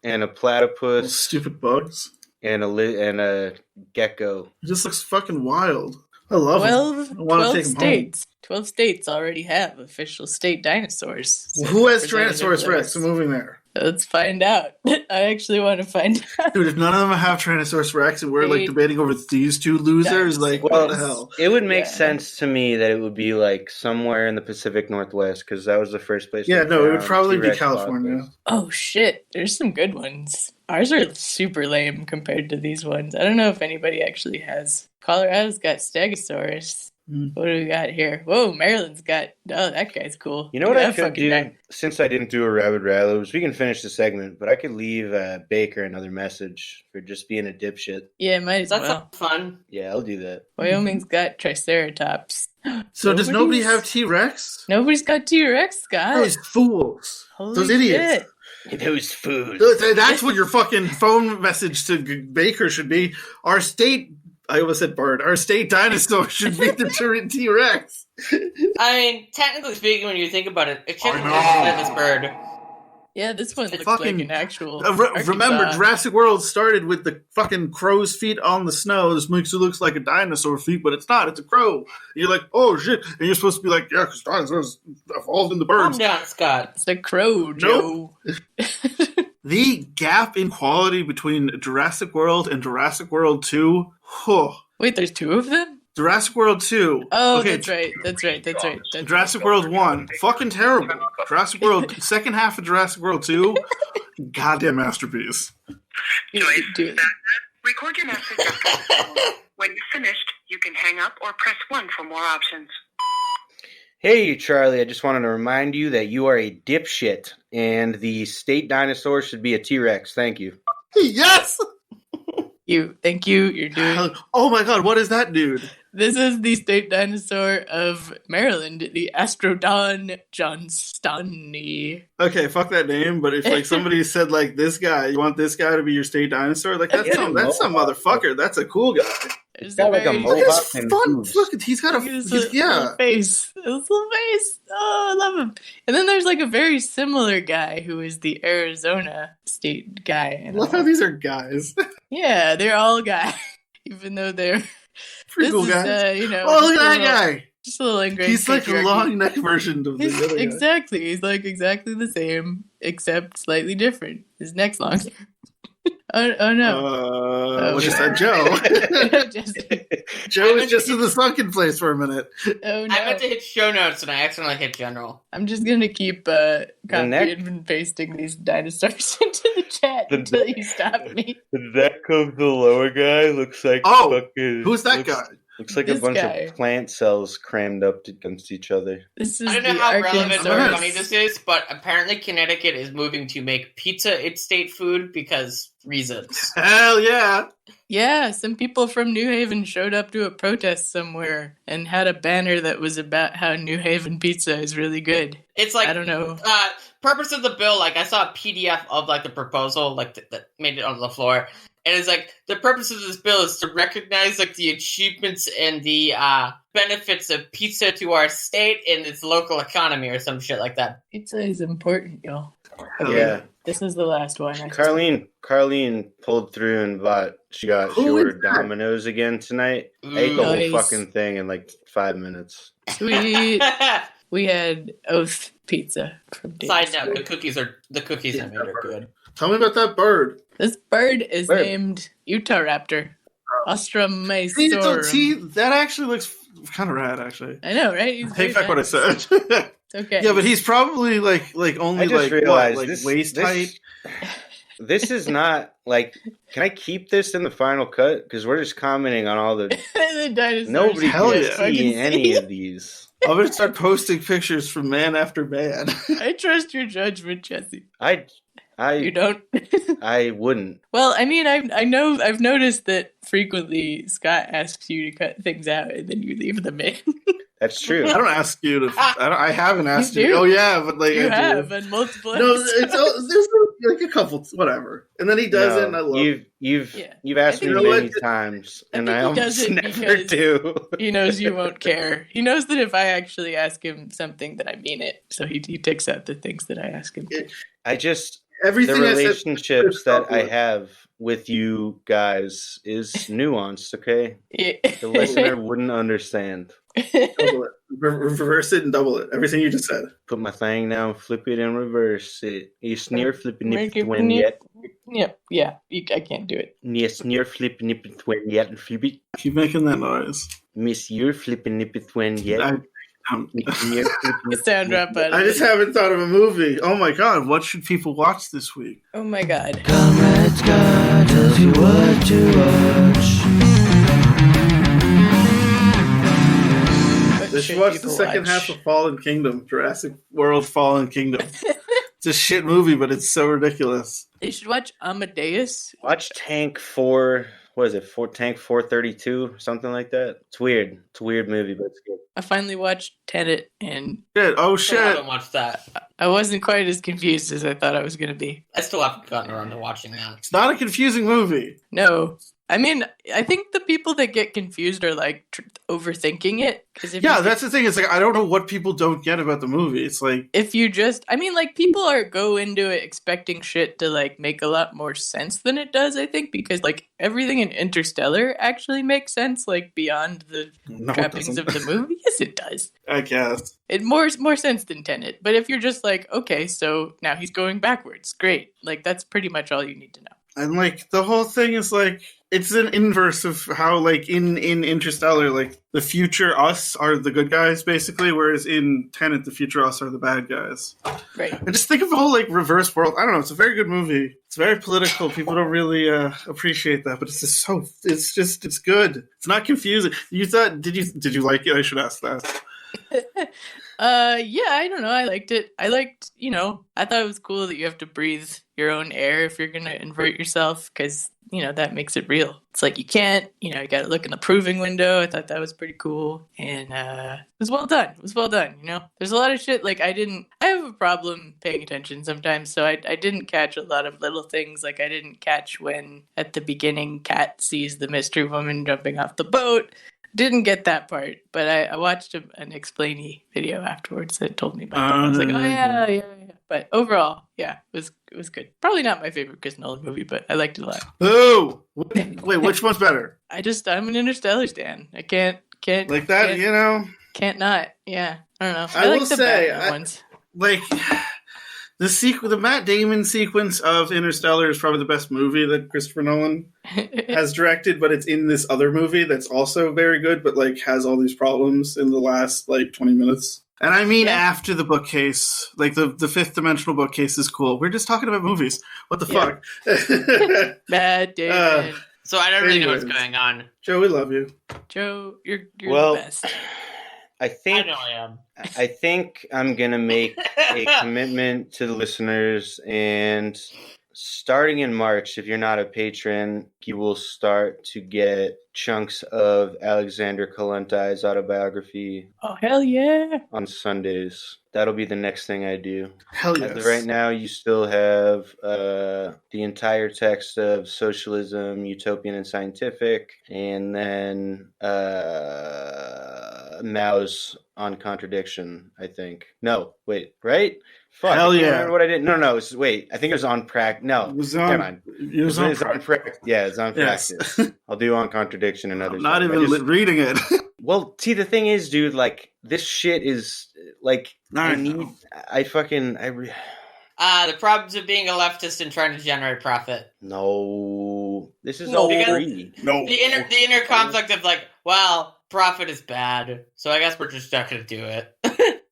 [SPEAKER 1] and a platypus.
[SPEAKER 6] Stupid bugs.
[SPEAKER 1] And a gecko.
[SPEAKER 6] He just looks fucking wild. I love him. I want to take him
[SPEAKER 7] states. 12 states already have official state dinosaurs.
[SPEAKER 6] So who has Tyrannosaurus Rex? I'm moving there.
[SPEAKER 7] Let's find out. I actually want to find out.
[SPEAKER 6] Dude, if none of them have Tyrannosaurus Rex and we're like debating over these 2 losers, like, what the hell?
[SPEAKER 1] It would make sense to me that it would be like somewhere in the Pacific Northwest because that was the first place.
[SPEAKER 6] Yeah, no, it would probably be California.
[SPEAKER 7] Oh shit, there's some good ones. Ours are super lame compared to these ones. I don't know if anybody actually has. Colorado's got Stegosaurus. What do we got here? Whoa, Maryland's got... Oh, that guy's cool.
[SPEAKER 1] You know what I could do? Since I didn't do a Rabbit Rattlers, we can finish the segment, but I could leave Baker another message for just being a dipshit.
[SPEAKER 7] Yeah, might as well.
[SPEAKER 5] That's fun.
[SPEAKER 1] Yeah, I'll do that.
[SPEAKER 7] Wyoming's got Triceratops.
[SPEAKER 6] So does nobody have T-Rex?
[SPEAKER 7] Nobody's got T-Rex, Scott.
[SPEAKER 6] Those fools.
[SPEAKER 7] Holy
[SPEAKER 6] those idiots.
[SPEAKER 7] Shit.
[SPEAKER 1] Those fools.
[SPEAKER 6] That's what your fucking phone message to Baker should be. Our state... I almost said bird. Our state dinosaur should be the T-Rex.
[SPEAKER 5] I mean, technically speaking, when you think about it, it shouldn't have this bird.
[SPEAKER 7] Yeah, this one looks like an actual...
[SPEAKER 6] remember, Jurassic World started with the fucking crow's feet on the snow. This makes it look like a dinosaur feet, but it's not. It's a crow. And you're like, oh, shit. And you're supposed to be like, yeah, because dinosaurs evolved into birds.
[SPEAKER 5] Calm down, Scott.
[SPEAKER 7] It's a crow, Joe.
[SPEAKER 6] Nope. The gap in quality between Jurassic World and Jurassic World 2.
[SPEAKER 7] Wait, there's 2 of them?
[SPEAKER 6] Jurassic World 2.
[SPEAKER 7] Oh, okay. That's right.
[SPEAKER 6] Jurassic World 1. Fucking terrible. Jurassic World, second half of Jurassic World 2. Goddamn masterpiece.
[SPEAKER 9] Record your message after the tone. When you're finished, you can hang up or press 1 for more options.
[SPEAKER 1] Hey, Charlie, I just wanted to remind you that you are a dipshit, and the state dinosaur should be a T-Rex. Thank you.
[SPEAKER 6] Yes!
[SPEAKER 7] Thank you. You're doing...
[SPEAKER 6] Oh my god, what is that dude?
[SPEAKER 7] This is the state dinosaur of Maryland, the Astrodon johnstoni.
[SPEAKER 6] Okay, fuck that name, but if like somebody said like this guy, you want this guy to be your state dinosaur? Like that's some motherfucker. That's a cool guy.
[SPEAKER 1] It's got like a mohawk and boobs.
[SPEAKER 6] Look, he's got a
[SPEAKER 7] little face. His little face. Oh, I love him. And then there's like a very similar guy who is the Arizona state guy.
[SPEAKER 6] I love how these are guys.
[SPEAKER 7] Yeah, they're all guys, even though they're
[SPEAKER 6] pretty cool guys. Look at that guy.
[SPEAKER 7] Just a little ingrained.
[SPEAKER 6] He's like a long neck version of the other guy.
[SPEAKER 7] Exactly. He's like exactly the same, except slightly different. His neck's longer. Oh no!
[SPEAKER 6] What is that, Joe? Joe was just in the sunken place for a minute.
[SPEAKER 7] Oh no!
[SPEAKER 5] I meant to hit show notes and I accidentally hit general.
[SPEAKER 7] I'm just gonna keep copying and pasting these dinosaurs into the chat until you stop me.
[SPEAKER 1] The neck of the lower guy looks like
[SPEAKER 6] who's that guy?
[SPEAKER 1] Looks like a bunch of plant cells crammed up against each other.
[SPEAKER 5] I don't know how relevant or funny this is, but apparently Connecticut is moving to make pizza its state food because reasons.
[SPEAKER 6] Hell yeah!
[SPEAKER 7] Yeah, some people from New Haven showed up to a protest somewhere and had a banner that was about how New Haven pizza is really good.
[SPEAKER 5] It's like,
[SPEAKER 7] I don't know.
[SPEAKER 5] Purpose of the bill, like I saw a PDF of like the proposal, like that made it onto the floor. And it's like, the purpose of this bill is to recognize like the achievements and the benefits of pizza to our state and its local economy or some shit like that.
[SPEAKER 7] Pizza is important, y'all.
[SPEAKER 1] Yeah.
[SPEAKER 7] This is the last one.
[SPEAKER 1] Carlene pulled through and she ordered Domino's again tonight. Ate the whole fucking thing in like 5 minutes.
[SPEAKER 7] Sweet. We had Oath pizza from Dave's.
[SPEAKER 5] Side note, the cookies I made are good.
[SPEAKER 6] Tell me about that bird.
[SPEAKER 7] This bird is named Utahraptor. Ostromysorum.
[SPEAKER 6] See, that actually looks kind of rad, actually.
[SPEAKER 7] I know, right?
[SPEAKER 6] Take back what I said.
[SPEAKER 7] It's okay.
[SPEAKER 6] Yeah, but he's probably like only waist height.
[SPEAKER 1] This is not like. Can I keep this in the final cut? Because we're just commenting on all the
[SPEAKER 7] dinosaurs.
[SPEAKER 1] Nobody can see any of these.
[SPEAKER 6] I'm gonna start posting pictures from man after man.
[SPEAKER 7] I trust your judgment, Jesse.
[SPEAKER 1] You
[SPEAKER 7] don't?
[SPEAKER 1] I wouldn't.
[SPEAKER 7] Well, I mean, I've noticed that frequently Scott asks you to cut things out and then you leave them in.
[SPEAKER 1] That's true.
[SPEAKER 6] I don't ask you to. I haven't asked you. Oh yeah, but like
[SPEAKER 7] you
[SPEAKER 6] I
[SPEAKER 7] have
[SPEAKER 6] do.
[SPEAKER 7] on multiple.
[SPEAKER 6] No, there's like a couple, whatever, and then he does it, and I love it.
[SPEAKER 1] You've asked me many times, and I almost never do.
[SPEAKER 7] He knows you won't care. He knows that if I actually ask him something, that I mean it. So he takes out the things that I ask him.
[SPEAKER 6] Everything
[SPEAKER 1] the relationships that I have with you guys is nuanced, okay?
[SPEAKER 7] Yeah.
[SPEAKER 1] The listener wouldn't understand.
[SPEAKER 6] Double it. Reverse it and double it. Everything you just said.
[SPEAKER 1] Put my thing down, flip it, and reverse it. You sneer, flip, and nip it when yet.
[SPEAKER 7] Yeah. I can't do it.
[SPEAKER 1] Yeah, sneer, flip, nip it when yet, and flip it.
[SPEAKER 6] Keep making that noise.
[SPEAKER 1] Monsieur, flip, and nip it when yet.
[SPEAKER 7] Sound drop out.
[SPEAKER 6] I just haven't thought of a movie. Oh my god, what should people watch this week?
[SPEAKER 7] Oh my god.
[SPEAKER 10] Comrade Scott tells you what to watch.
[SPEAKER 6] They should watch the second half of Fallen Kingdom, Jurassic World Fallen Kingdom. It's a shit movie, but it's so ridiculous.
[SPEAKER 7] They should watch Amadeus.
[SPEAKER 1] Watch Tank 4. What is it? Tank 432, something like that. It's weird. It's a weird movie, but it's good.
[SPEAKER 7] I finally watched Tenet and
[SPEAKER 6] shit!
[SPEAKER 5] I haven't watched that.
[SPEAKER 7] I wasn't quite as confused as I thought I was going to be.
[SPEAKER 5] I still haven't gotten around to watching that.
[SPEAKER 6] It's not a confusing movie.
[SPEAKER 7] No. I mean, I think the people that get confused are like overthinking it.
[SPEAKER 6] That's the thing. It's like I don't know what people don't get about the movie. It's like
[SPEAKER 7] if you just, I mean, like people go into it expecting shit to like make a lot more sense than it does. I think because like everything in Interstellar actually makes sense, like beyond the trappings of the movie. Yes, it does.
[SPEAKER 6] I guess
[SPEAKER 7] it more sense than Tenet. But if you're just like, okay, so now he's going backwards, great. Like that's pretty much all you need to know.
[SPEAKER 6] And like the whole thing is like it's an inverse of how like in Interstellar like the future us are the good guys basically, whereas in Tenet the future us are the bad guys.
[SPEAKER 7] Right.
[SPEAKER 6] And just think of the whole like reverse world. I don't know. It's a very good movie. It's very political. People don't really appreciate that, but it's just it's good. It's not confusing. You thought did you like it? I should ask that.
[SPEAKER 7] Yeah, I don't know. I liked it. I thought it was cool that you have to breathe your own air if you're going to invert yourself, because, that makes it real. It's like you can't, you got to look in the proving window. I thought that was pretty cool. And it was well done. There's a lot of shit, like I have a problem paying attention sometimes, so I didn't catch a lot of little things. Like I didn't catch when, at the beginning, Kat sees the mystery woman jumping off the boat. Didn't get that part, but I watched an explainy video afterwards that told me about that. I was like, oh yeah. But overall, yeah, it was good. Probably not my favorite Chris Nolan movie, but I liked it a lot.
[SPEAKER 6] Oh, wait, which one's better?
[SPEAKER 7] I'm an Interstellar stan. I can't
[SPEAKER 6] like that.
[SPEAKER 7] Can't not. Yeah, I don't know.
[SPEAKER 6] I
[SPEAKER 7] like
[SPEAKER 6] will
[SPEAKER 7] the
[SPEAKER 6] say,
[SPEAKER 7] Batman ones.
[SPEAKER 6] Like the Matt Damon sequence of Interstellar is probably the best movie that Christopher Nolan has directed, but it's in this other movie that's also very good, but like has all these problems in the last like 20 minutes. And I mean, after the bookcase, like the fifth dimensional bookcase is cool. We're just talking about movies. What the fuck?
[SPEAKER 7] Matt Damon.
[SPEAKER 5] So I don't really know what's going on.
[SPEAKER 6] Joe, we love you.
[SPEAKER 7] Joe, you're the best.
[SPEAKER 1] I know I am. I think I'm going to make a commitment to the listeners, and starting in March, if you're not a patron, you will start to get chunks of Alexander Kolentai's autobiography.
[SPEAKER 7] Oh, hell yeah.
[SPEAKER 1] On Sundays. That'll be the next thing I do.
[SPEAKER 6] Hell yes.
[SPEAKER 1] As of right now, you still have the entire text of Socialism, Utopian and Scientific, and then Mao's On Contradiction, I think. No, wait, right? Fuck.
[SPEAKER 6] Hell yeah.
[SPEAKER 1] Remember what I did? No. Wait, I think it was on practice. No,
[SPEAKER 6] it was on.
[SPEAKER 1] Never mind.
[SPEAKER 6] It was on
[SPEAKER 1] practice. Yeah, it's on practice. I'll do On Contradiction and others.
[SPEAKER 6] I'm not even reading it.
[SPEAKER 1] Well, see, the thing is, dude, like, this shit is, like,
[SPEAKER 5] the problems of being a leftist and trying to generate profit.
[SPEAKER 1] No. This is all free.
[SPEAKER 5] No. The inner conflict of, like, well, profit is bad, so I guess we're just not going to do it.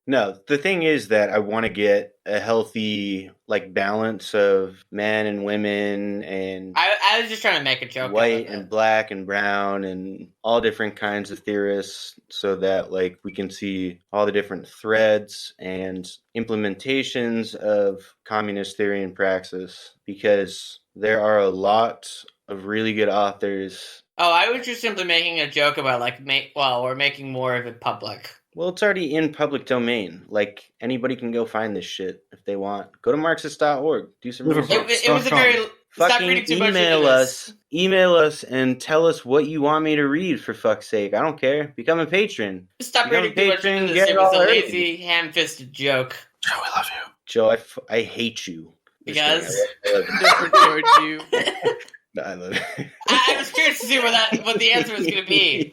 [SPEAKER 1] No, the thing is that I want to get a healthy, like, balance of men and women, and
[SPEAKER 5] I was just trying to make a joke.
[SPEAKER 1] White and black and brown and all different kinds of theorists, so that, like, we can see all the different threads and implementations of communist theory and praxis, because there are a lot of really good authors.
[SPEAKER 5] Oh, I was just simply making a joke about, like, we're making more of it public.
[SPEAKER 1] Well, it's already in public domain. Like, anybody can go find this shit if they want. Go to Marxist.org. Do some research.
[SPEAKER 5] It was a very...
[SPEAKER 1] Fucking email us and tell us what you want me to read, for fuck's sake. I don't care. Become a patron.
[SPEAKER 5] Stop reading too much into this. It was a lazy, ham-fisted joke.
[SPEAKER 6] Joe, I love you.
[SPEAKER 1] Joe, I hate you.
[SPEAKER 5] Because?
[SPEAKER 7] Different towards you.
[SPEAKER 1] No, I love you.
[SPEAKER 5] I was curious to see what the answer was going to be.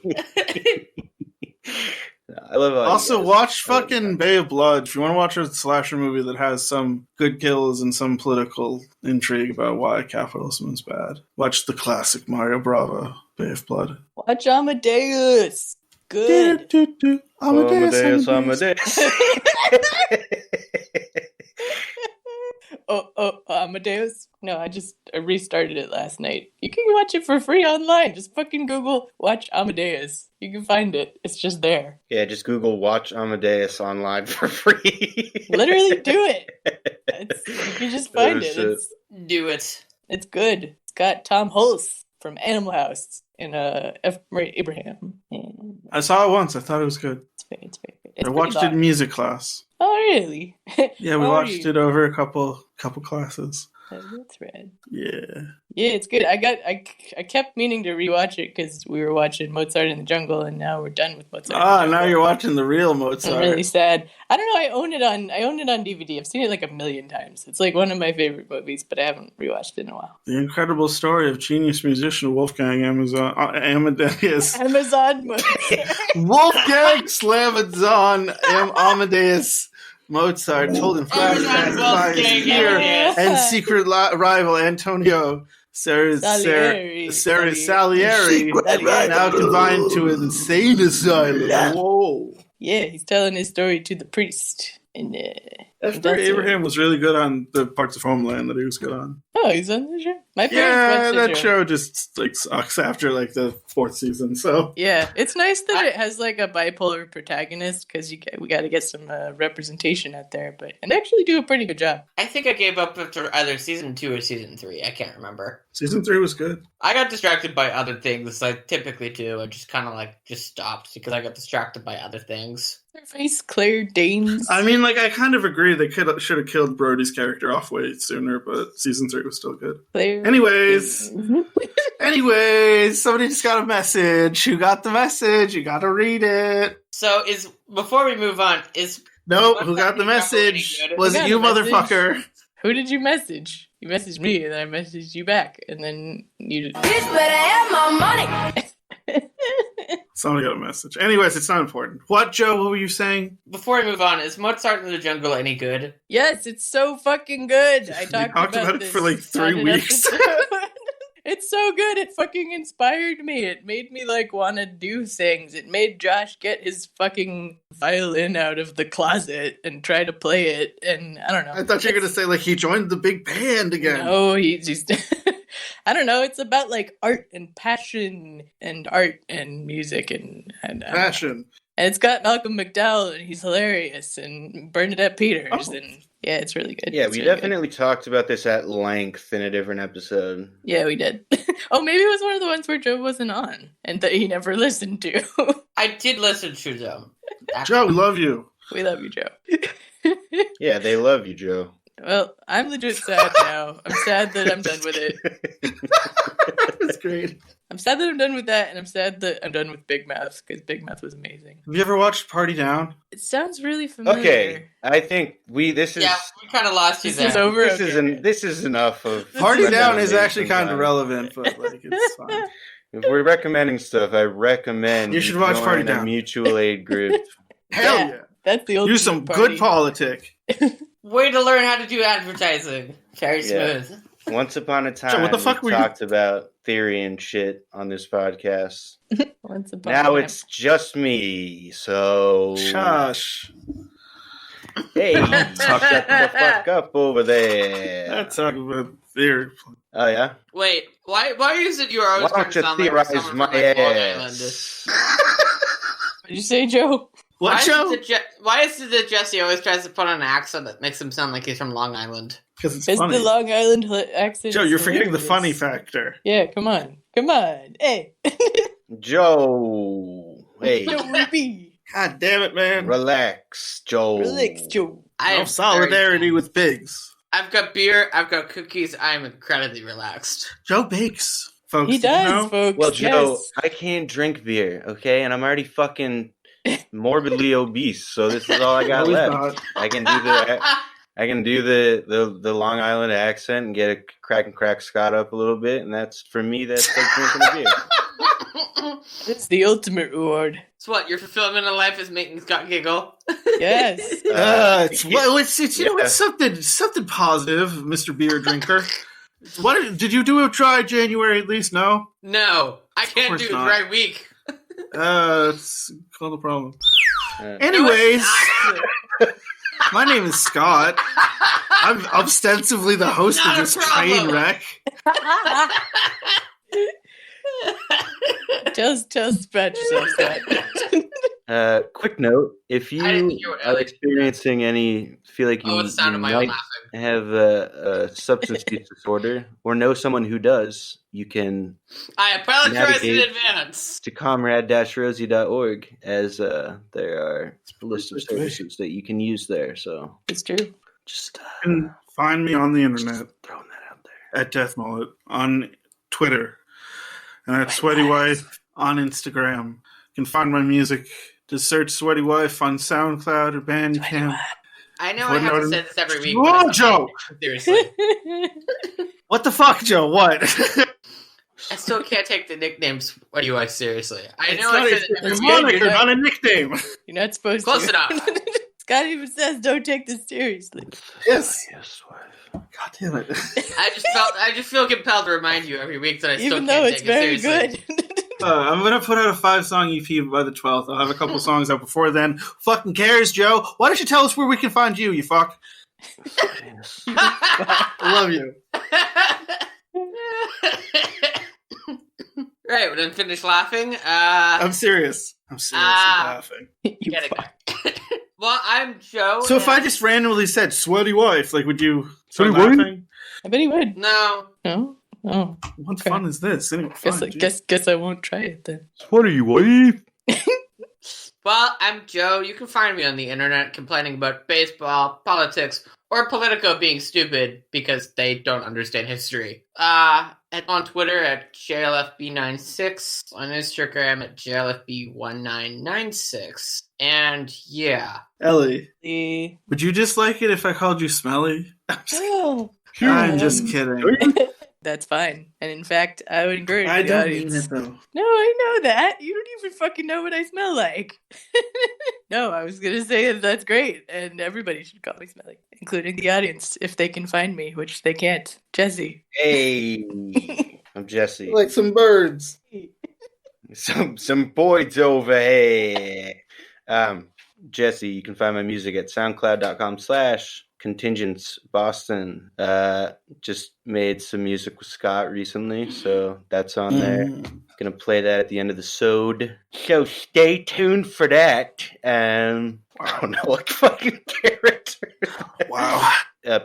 [SPEAKER 1] I love it.
[SPEAKER 6] Also, watch fucking Bay of Blood. If you want to watch a slasher movie that has some good kills and some political intrigue about why capitalism is bad, watch the classic Mario Bravo, Bay of Blood.
[SPEAKER 7] Watch Amadeus. Good.
[SPEAKER 1] Amadeus.
[SPEAKER 7] Oh, Amadeus? No, I restarted it last night. You can watch it for free online. Just fucking Google Watch Amadeus. You can find it. It's just there.
[SPEAKER 1] Yeah, just Google Watch Amadeus online for free.
[SPEAKER 7] Literally do it. You can just find it.
[SPEAKER 5] Do it.
[SPEAKER 7] It's good. It's got Tom Hulce from Animal House and F. Murray Abraham.
[SPEAKER 6] I saw it once. I thought it was good.
[SPEAKER 7] It's very good.
[SPEAKER 6] I watched it in music class.
[SPEAKER 7] Oh, really?
[SPEAKER 6] Yeah, we watched it over a couple classes.
[SPEAKER 7] That's rad.
[SPEAKER 6] Yeah.
[SPEAKER 7] Yeah, it's good. I kept meaning to rewatch it because we were watching Mozart in the Jungle, and now we're done with Mozart.
[SPEAKER 6] Now you're watching the real Mozart.
[SPEAKER 7] I'm really sad. I don't know. I own it on DVD. I've seen it like 1 million times. It's like one of my favorite movies, but I haven't rewatched it in a while.
[SPEAKER 6] The incredible story of genius musician Wolfgang Amadeus.
[SPEAKER 7] Amazon Mozart.
[SPEAKER 6] Wolfgang Slamazon Amadeus Mozart told him flashbacks by his peer and secret rival Antonio Salieri, now confined to an insane asylum. Whoa.
[SPEAKER 7] Yeah, he's telling his story to the priest. And
[SPEAKER 6] Abraham was really good on the parts of Homeland that he was good on.
[SPEAKER 7] Oh, he's on the show? My
[SPEAKER 6] parents watched that show just like sucks after like the 4th season. So
[SPEAKER 7] yeah, it's nice that it has like a bipolar protagonist because we got to get some representation out there. And they actually do a pretty good job.
[SPEAKER 5] I think I gave up after either season 2 or season 3. I can't remember.
[SPEAKER 6] Season 3 was good.
[SPEAKER 5] I got distracted by other things. I typically do. I just kind of just stopped because I got distracted by other things.
[SPEAKER 7] Their face, Claire Danes.
[SPEAKER 6] I mean, I kind of agree. They should have killed Brody's character off way sooner, but season 3 was still good.
[SPEAKER 7] Claire
[SPEAKER 6] Anyways, somebody just got a message. Who got the message? You got to read it.
[SPEAKER 5] So before we move on,
[SPEAKER 6] who got the message? Was it you, motherfucker?
[SPEAKER 7] Who did you message? You messaged me, and then I messaged you back, and then you.
[SPEAKER 8] Bitch better have my money.
[SPEAKER 6] Somebody got a message. Anyways, it's not important. What, Joe? What were you saying?
[SPEAKER 5] Before I move on, is Mozart in the Jungle any good?
[SPEAKER 7] Yes, it's so fucking good. I talked about
[SPEAKER 6] it for like 3 weeks.
[SPEAKER 7] It's so good. It fucking inspired me. It made me want to do things. It made Josh get his fucking violin out of the closet and try to play it. And I don't know.
[SPEAKER 6] I thought you were going to say he joined the big band again.
[SPEAKER 7] No, he just... I don't know. It's about art and passion and art and music and
[SPEAKER 6] passion.
[SPEAKER 7] And it's got Malcolm McDowell and he's hilarious and Bernadette Peters and yeah, it's really good.
[SPEAKER 1] Yeah, we definitely talked about this at length in a different episode.
[SPEAKER 7] Yeah, we did. Oh, maybe it was one of the ones where Joe wasn't on and that he never listened to.
[SPEAKER 5] I did listen to them.
[SPEAKER 6] Joe, we love you.
[SPEAKER 7] We love you, Joe.
[SPEAKER 1] Yeah, they love you, Joe.
[SPEAKER 7] Well, I'm legit sad now. I'm sad that I'm done with it.
[SPEAKER 6] That's great.
[SPEAKER 7] I'm sad that I'm done with that, and I'm sad that I'm done with Big Mouth, because Big Mouth was amazing.
[SPEAKER 6] Have you ever watched Party Down?
[SPEAKER 7] It sounds really familiar.
[SPEAKER 1] Okay, I think this is...
[SPEAKER 5] Yeah, we kind of lost you there.
[SPEAKER 7] This is over?
[SPEAKER 1] This is enough of...
[SPEAKER 6] Party Down is actually kind of relevant, but it's fine.
[SPEAKER 1] If we're recommending stuff, I recommend
[SPEAKER 6] you should watch Party Down.
[SPEAKER 1] A mutual aid group.
[SPEAKER 6] Hell yeah.
[SPEAKER 7] That's the ultimate
[SPEAKER 6] Use some good politic.
[SPEAKER 5] Way to learn how to do advertising. Very smooth.
[SPEAKER 1] Yeah. Once upon a time,
[SPEAKER 6] so what the fuck
[SPEAKER 1] we talked about theory and shit on this podcast.
[SPEAKER 7] Once upon
[SPEAKER 1] now it's just me, so...
[SPEAKER 6] Shush.
[SPEAKER 1] Hey, shut the fuck up over there.
[SPEAKER 6] That's talking about theory.
[SPEAKER 1] Oh, yeah?
[SPEAKER 5] Wait, why is it you're always trying to sound like someone
[SPEAKER 1] my
[SPEAKER 5] from Long Island?
[SPEAKER 7] What did you say, Joe?
[SPEAKER 6] What, Joe?
[SPEAKER 5] Why is it that Jesse always tries to put on an accent that makes him sound like he's from Long Island?
[SPEAKER 6] Because it's funny.
[SPEAKER 7] The Long Island accent.
[SPEAKER 6] Joe, you're forgetting the funny factor.
[SPEAKER 7] Yeah, come on. Hey.
[SPEAKER 1] Joe. Hey.
[SPEAKER 6] God damn it, man.
[SPEAKER 1] Relax, Joe.
[SPEAKER 5] I
[SPEAKER 6] have solidarity with pigs.
[SPEAKER 5] I've got beer. I've got cookies. I'm incredibly relaxed.
[SPEAKER 6] Joe bakes, folks.
[SPEAKER 7] He does, folks.
[SPEAKER 1] Well, Joe, I can't drink beer, okay? And I'm already fucking morbidly obese, so this is all I got left. I can do the Long Island accent and get a crack Scott up a little bit, and that's for me. That's like drinking a beer.
[SPEAKER 7] It's the ultimate reward.
[SPEAKER 5] So what? Your fulfillment in life is making Scott giggle.
[SPEAKER 7] Yes.
[SPEAKER 6] It's something positive, Mr. Beer Drinker. What did you do a dry January at least? No.
[SPEAKER 5] No, I can't do a dry week.
[SPEAKER 6] It's called a problem. Anyways, my name is Scott. I'm ostensibly the host of this train wreck.
[SPEAKER 7] Just about yourself, Scott.
[SPEAKER 1] Quick note: if you are experiencing feel like you might have a substance use disorder or know someone who does, you can.
[SPEAKER 5] I apologize in advance.
[SPEAKER 1] To comrade-rosie.org, as there are a list of services that you can use there. So
[SPEAKER 7] it's true.
[SPEAKER 1] Just
[SPEAKER 6] you can find me on the internet.
[SPEAKER 1] Throwing that out there
[SPEAKER 6] at Death Mullet on Twitter and at SweatyWife on Instagram. You can find my music. Just search SweatyWife on SoundCloud or Bandcamp.
[SPEAKER 5] I know I have to say this every week.
[SPEAKER 6] Oh, Joe!
[SPEAKER 5] Seriously.
[SPEAKER 6] What the fuck, Joe? What?
[SPEAKER 5] I still can't take the nicknames SweatyWife seriously. I
[SPEAKER 6] it's
[SPEAKER 5] know
[SPEAKER 6] not,
[SPEAKER 5] I said
[SPEAKER 6] it's a moniker, not a nickname.
[SPEAKER 7] You're not supposed
[SPEAKER 5] Close
[SPEAKER 7] to.
[SPEAKER 5] Close enough.
[SPEAKER 7] Scott even says, don't take this seriously.
[SPEAKER 6] Yes.
[SPEAKER 1] Yes, wife.
[SPEAKER 6] God damn it.
[SPEAKER 5] I just feel compelled to remind you every week that I still
[SPEAKER 7] even
[SPEAKER 5] can't
[SPEAKER 7] though
[SPEAKER 5] take
[SPEAKER 7] it's very
[SPEAKER 5] it seriously.
[SPEAKER 7] good.
[SPEAKER 6] I'm gonna put out a 5-song EP by the 12th. I'll have a couple songs out before then. Fucking cares, Joe? Why don't you tell us where we can find you, you fuck? I love you.
[SPEAKER 5] Right, we're done finished laughing.
[SPEAKER 6] I'm serious. I'm seriously laughing.
[SPEAKER 5] You gotta go. Well, I'm Joe.
[SPEAKER 6] So if I just randomly said "sweaty wife," like, would you start
[SPEAKER 2] Sweaty wife?
[SPEAKER 6] laughing?
[SPEAKER 7] I bet he would.
[SPEAKER 5] No.
[SPEAKER 7] No? Oh.
[SPEAKER 6] What fun is this? Anyway,
[SPEAKER 7] Guess I won't try it then.
[SPEAKER 2] Sweaty wife?
[SPEAKER 5] Well, I'm Joe. You can find me on the internet complaining about baseball, politics, or Politico being stupid because they don't understand history. On Twitter at JLFB96, on Instagram at JLFB1996, and yeah.
[SPEAKER 6] Ellie, would you just like it if I called you Smelly? I'm just kidding.
[SPEAKER 7] That's fine. And in fact, I would encourage
[SPEAKER 6] I
[SPEAKER 7] the
[SPEAKER 6] don't
[SPEAKER 7] audience.
[SPEAKER 6] mean it, though.
[SPEAKER 7] No, I know that. You don't even fucking know what I smell like. No, I was going to say that's great. And everybody should call me Smelly, including the audience, if they can find me, which they can't. Jesse.
[SPEAKER 1] Hey, I'm Jesse.
[SPEAKER 6] Like some birds.
[SPEAKER 1] Some boys over here. Jesse, you can find my music at soundcloud.com/Contingence Boston. Just made some music with Scott recently, so that's on there. Gonna play that at the end of the sode. So stay tuned for that. I don't know what fucking character.
[SPEAKER 6] Wow.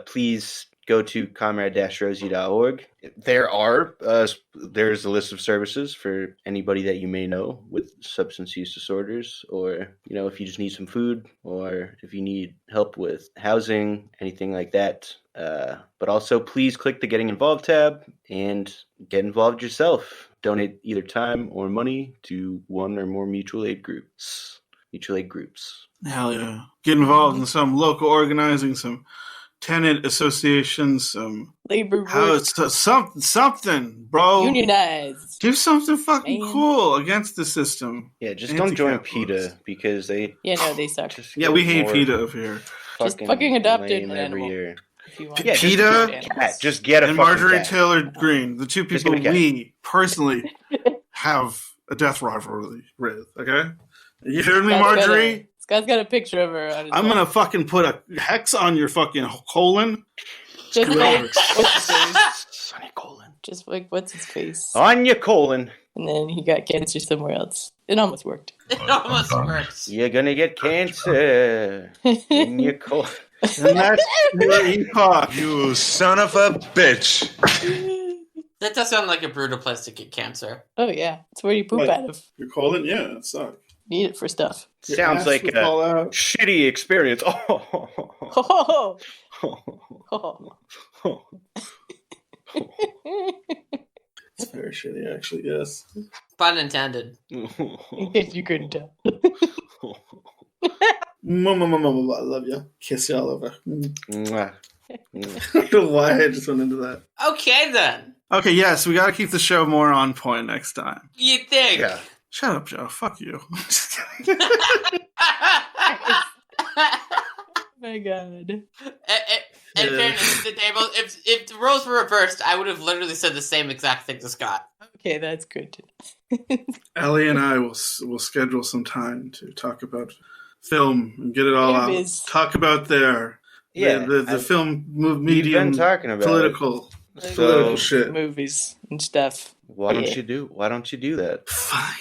[SPEAKER 1] Please go to comrade-rosie.org. There's a list of services for anybody that you may know with substance use disorders, or, if you just need some food, or if you need help with housing, anything like that. But also, please click the Getting Involved tab and get involved yourself. Donate either time or money to one or more mutual aid groups.
[SPEAKER 6] Hell yeah. Get involved in some local organizing, some tenant associations, some
[SPEAKER 7] labor
[SPEAKER 6] something, bro.
[SPEAKER 7] Unionize.
[SPEAKER 6] Do something fucking cool against the system.
[SPEAKER 1] Yeah, just don't join PETA because they.
[SPEAKER 7] Yeah, no, they suck.
[SPEAKER 6] We hate PETA up here.
[SPEAKER 7] Just fucking adopt an animal.
[SPEAKER 1] Every year.
[SPEAKER 6] Yeah, PETA,
[SPEAKER 1] just get a
[SPEAKER 6] and
[SPEAKER 1] fucking
[SPEAKER 6] Marjorie
[SPEAKER 1] cat.
[SPEAKER 6] Taylor Greene, the two people we personally have a death rivalry with. Okay, you heard me, Marjorie?
[SPEAKER 7] Scott's got a picture of her on his
[SPEAKER 6] I'm gonna fucking put a hex on your fucking colon.
[SPEAKER 7] Just like, what's his face?
[SPEAKER 1] Sonny colon.
[SPEAKER 7] Just like, what's his face?
[SPEAKER 1] On your colon.
[SPEAKER 7] And then he got cancer somewhere else. It almost worked.
[SPEAKER 5] It almost works.
[SPEAKER 1] You're gonna get cancer in your colon.
[SPEAKER 6] And that's your epoch.
[SPEAKER 3] You son of a bitch.
[SPEAKER 5] That does sound like a brutal place to get cancer.
[SPEAKER 7] Oh, yeah. It's where you poop out of.
[SPEAKER 6] Your colon? Yeah, it sucks.
[SPEAKER 7] Need it for stuff.
[SPEAKER 1] Sounds like a shitty experience. Oh.
[SPEAKER 6] It's very shitty, actually, yes.
[SPEAKER 5] Pun intended.
[SPEAKER 7] In case you couldn't tell.
[SPEAKER 6] I love you. Kiss you all over. I don't know why I just went into that.
[SPEAKER 5] Okay, then.
[SPEAKER 6] Okay, yes, we got to keep the show more on point next time.
[SPEAKER 5] You think?
[SPEAKER 1] Yeah.
[SPEAKER 6] Shut up, Joe. Fuck you.
[SPEAKER 7] Oh my god.
[SPEAKER 5] In fairness to the table, if the roles were reversed, I would have literally said the same exact thing to Scott.
[SPEAKER 7] Okay, that's good.
[SPEAKER 6] Ellie and I will schedule some time to talk about film and get it all out. Talk about the film medium,
[SPEAKER 1] been talking about
[SPEAKER 6] political shit,
[SPEAKER 7] movies and stuff.
[SPEAKER 1] Why don't you do that?
[SPEAKER 6] Fine.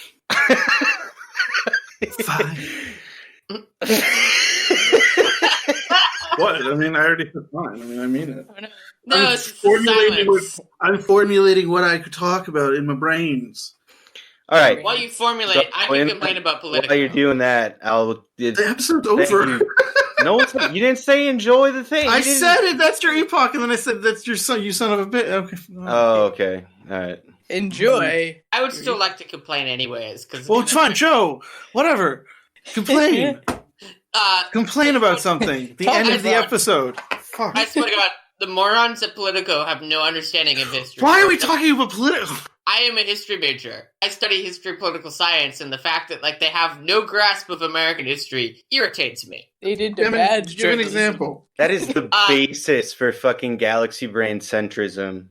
[SPEAKER 6] What? I mean, I already said fine. I mean, I mean it.
[SPEAKER 5] No, it's silence.
[SPEAKER 6] I'm formulating what I could talk about in my brains.
[SPEAKER 1] All right.
[SPEAKER 5] While you formulate, I can complain about Politico.
[SPEAKER 1] While you're doing that,
[SPEAKER 6] the episode's over.
[SPEAKER 1] No, you didn't say enjoy the thing.
[SPEAKER 6] I said it. That's your epoch, and then I said that's your son. You son of a bitch. Okay.
[SPEAKER 1] Oh, okay. All right.
[SPEAKER 7] Enjoy.
[SPEAKER 5] I would still like to complain anyways.
[SPEAKER 6] Well, it's fine, Joe. Whatever. Complain. Complain about something. The end of the episode. Fuck.
[SPEAKER 5] I swear to God, the morons at Politico have no understanding of history.
[SPEAKER 6] Why are we talking about Politico?
[SPEAKER 5] I am a history major. I study history, political science, and the fact that they have no grasp of American history irritates me.
[SPEAKER 7] They did the bad
[SPEAKER 6] Give an example.
[SPEAKER 1] That is the basis for fucking galaxy brain centrism.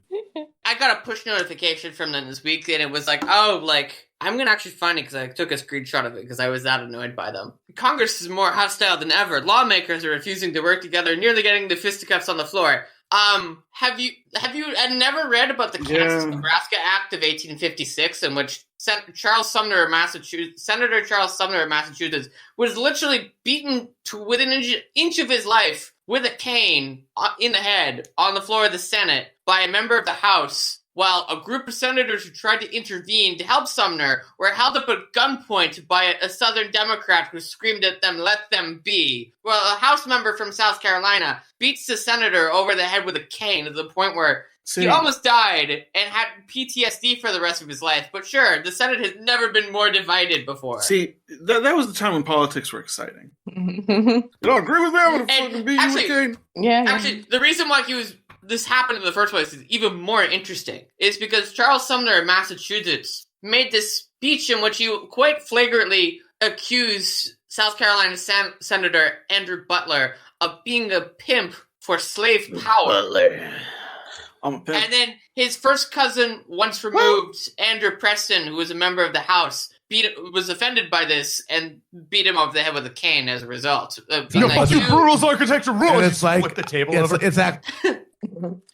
[SPEAKER 5] I got a push notification from them this week, and it was I'm going to actually find it because I took a screenshot of it because I was that annoyed by them. Congress is more hostile than ever. Lawmakers are refusing to work together, nearly getting the fisticuffs on the floor. Have you never read about the Kansas-Nebraska Act of 1856 in which Senator Charles Sumner of Massachusetts was literally beaten to within an inch of his life with a cane in the head on the floor of the Senate by a member of the House, while a group of senators who tried to intervene to help Sumner were held up at gunpoint by a Southern Democrat who screamed at them, "Let them be." Well, a House member from South Carolina beats the senator over the head with a cane to the point where he almost died and had PTSD for the rest of his life. But sure, the Senate has never been more divided before.
[SPEAKER 6] See, that was the time when politics were exciting. You don't agree with me? I'm going to fucking beat you with a cane.
[SPEAKER 7] Yeah.
[SPEAKER 5] Actually, the reason why this happened in the first place is even more interesting. Is because Charles Sumner of Massachusetts made this speech in which he quite flagrantly accused South Carolina Senator Andrew Butler of being a pimp for slave power.
[SPEAKER 1] Butler.
[SPEAKER 6] I'm a pimp.
[SPEAKER 5] And then his first cousin, once removed, Andrew Preston, who was a member of the House, was offended by this and beat him over the head with a cane as a result.
[SPEAKER 3] Rules architecture rules.
[SPEAKER 11] It's like
[SPEAKER 3] flip the table
[SPEAKER 11] it's,
[SPEAKER 3] over.
[SPEAKER 11] it's act.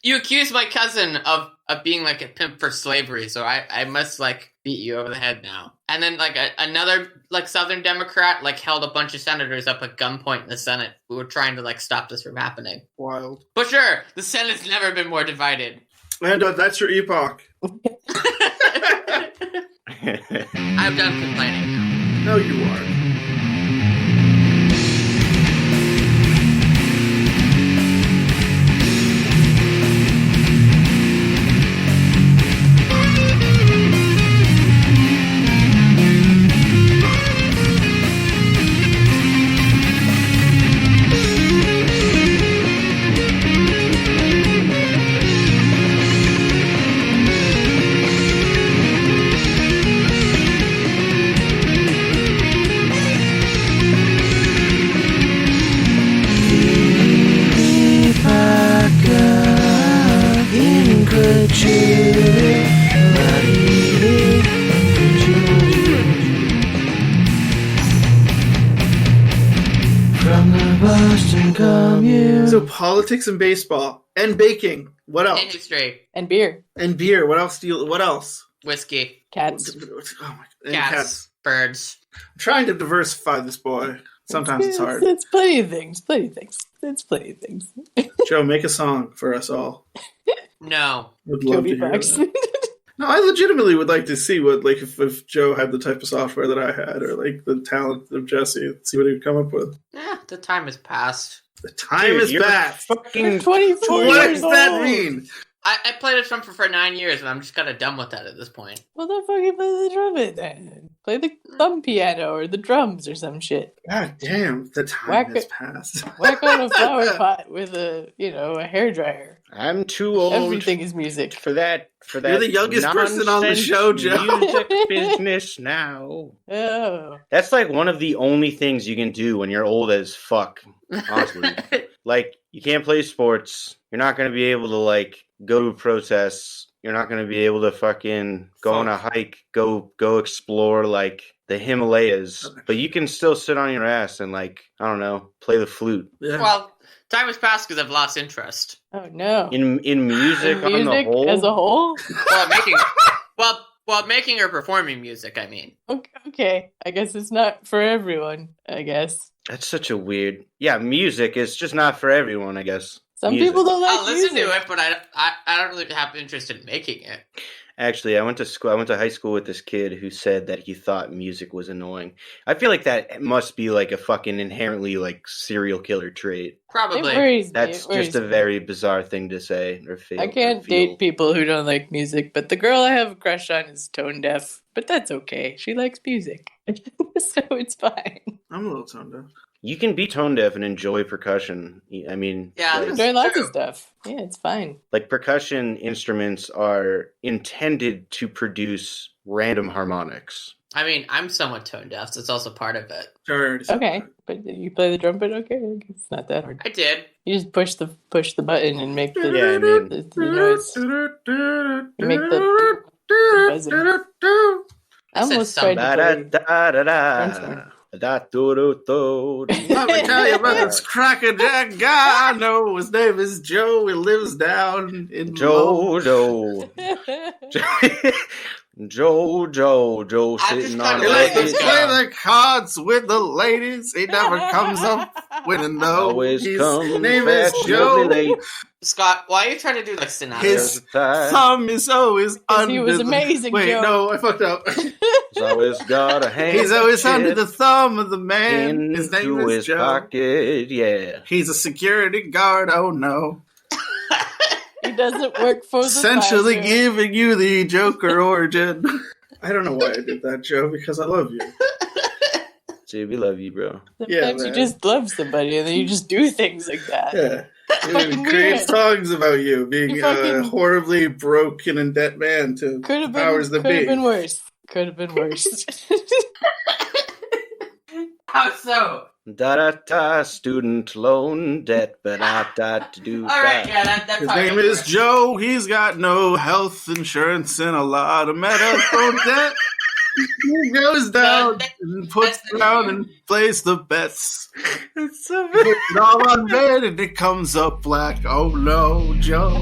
[SPEAKER 5] You accused my cousin of being like a pimp for slavery, so I must like beat you over the head now. And then like another like Southern Democrat like held a bunch of senators up at gunpoint in the Senate who were trying to like stop this from happening.
[SPEAKER 6] Wild.
[SPEAKER 5] But sure, the Senate's never been more divided.
[SPEAKER 6] And that's your epoch.
[SPEAKER 5] I'm done complaining now.
[SPEAKER 6] No, you are. So politics and baseball and baking. What else?
[SPEAKER 5] Industry
[SPEAKER 7] and beer
[SPEAKER 6] and beer. What else? What else?
[SPEAKER 5] Whiskey,
[SPEAKER 7] cats,
[SPEAKER 5] cats, birds.
[SPEAKER 6] I'm trying to diversify this boy. Sometimes it's hard.
[SPEAKER 7] It's plenty of things. It's plenty of things.
[SPEAKER 6] Joe, make a song for us all.
[SPEAKER 5] No.
[SPEAKER 6] Would love to hear that. No, I legitimately would like to see what, like, if Joe had the type of software that I had, or like the talent of Jesse, see what he would come up with.
[SPEAKER 5] The time has passed.
[SPEAKER 6] The time is passed.
[SPEAKER 1] Fucking
[SPEAKER 7] 24
[SPEAKER 6] What
[SPEAKER 7] years
[SPEAKER 6] does that
[SPEAKER 7] old.
[SPEAKER 6] mean?
[SPEAKER 5] I played a trumpet for 9 years, and I'm just kind of done with that at this point.
[SPEAKER 7] Well, then fucking play the trumpet then. Play the thumb piano or the drums or some shit.
[SPEAKER 6] God damn, the time has passed.
[SPEAKER 7] Whack on a flower pot with a hairdryer.
[SPEAKER 1] I'm too old.
[SPEAKER 7] Everything is music
[SPEAKER 1] for that.
[SPEAKER 6] You're the youngest person on the show, Joe.
[SPEAKER 1] Music business now.
[SPEAKER 7] Oh.
[SPEAKER 1] That's like one of the only things you can do when you're old as fuck. Honestly, like you can't play sports. You're not going to be able to like go to protests. You're not going to be able to fucking go on a hike, go explore like the Himalayas. But you can still sit on your ass and like, I don't know, play the flute.
[SPEAKER 6] Yeah.
[SPEAKER 5] Well, time has passed because I've lost interest.
[SPEAKER 7] Oh no.
[SPEAKER 1] In music on the whole?
[SPEAKER 7] As a whole?
[SPEAKER 5] Well, making or performing music, I mean.
[SPEAKER 7] Okay. I guess it's not for everyone, I guess.
[SPEAKER 1] That's such a weird... Yeah, music is just not for everyone, I guess.
[SPEAKER 7] Some people don't like
[SPEAKER 5] I'll listen
[SPEAKER 7] music.
[SPEAKER 5] to it, but I don't really have interest in making it.
[SPEAKER 1] Actually, I went to high school with this kid who said that he thought music was annoying. I feel like that must be like a fucking inherently like serial killer trait.
[SPEAKER 5] Probably.
[SPEAKER 7] It worries me.
[SPEAKER 1] That's just a very bizarre thing to say or feel.
[SPEAKER 7] I can't date people who don't like music, but the girl I have a crush on is tone deaf. But that's okay. She likes music. So it's fine.
[SPEAKER 6] I'm a little tone deaf.
[SPEAKER 1] You can be tone deaf and enjoy percussion. I mean,
[SPEAKER 5] yeah,
[SPEAKER 7] I enjoy lots of stuff. Yeah, it's fine.
[SPEAKER 1] Like percussion instruments are intended to produce random harmonics.
[SPEAKER 5] I mean, I'm somewhat tone deaf, so it's also part of it.
[SPEAKER 6] Sure.
[SPEAKER 7] Okay, but you play the trumpet. Okay, it's not that hard.
[SPEAKER 5] I did.
[SPEAKER 7] You just push the button and make the the noise. You make the buzzing. I almost tried to
[SPEAKER 6] Let me tell you about this crackerjack guy. I know his name is Joe. He lives down in
[SPEAKER 1] Joe sitting on
[SPEAKER 6] He likes to play the cards with the ladies. He never comes up winning though.
[SPEAKER 1] Always
[SPEAKER 6] His
[SPEAKER 1] name
[SPEAKER 6] is Joe.
[SPEAKER 5] Scott, why are you trying to do like synopsis?
[SPEAKER 6] His thumb is always under.
[SPEAKER 7] He was amazing.
[SPEAKER 6] Wait,
[SPEAKER 7] Joe.
[SPEAKER 6] no, I fucked up.
[SPEAKER 1] He's always got a hand.
[SPEAKER 6] He's always under the thumb of the man. His name is
[SPEAKER 1] his
[SPEAKER 6] Joe.
[SPEAKER 1] Pocket, yeah.
[SPEAKER 6] He's a security guard. Oh no.
[SPEAKER 7] He doesn't work for the
[SPEAKER 6] Essentially
[SPEAKER 7] Pfizer.
[SPEAKER 6] giving you the Joker origin. I don't know why I did that, Joe, because I love you.
[SPEAKER 1] Dude, we love you, bro.
[SPEAKER 7] Sometimes you just love somebody and then you just do things like that.
[SPEAKER 6] Yeah. Dude, great songs about you being a horribly broken and dead man to powers that be.
[SPEAKER 7] Could have been worse. Could have been worse.
[SPEAKER 5] How so?
[SPEAKER 1] Da-da-da, student loan debt, ba-da-da-do-da.
[SPEAKER 5] All right, yeah, that's
[SPEAKER 6] His
[SPEAKER 5] how
[SPEAKER 6] name
[SPEAKER 5] it
[SPEAKER 6] is
[SPEAKER 5] works.
[SPEAKER 6] Joe. He's got no health insurance and a lot of medical debt. He goes down and puts down and plays the bets.
[SPEAKER 1] It's so
[SPEAKER 6] Puts it all on red and it comes up black. Oh no, Joe.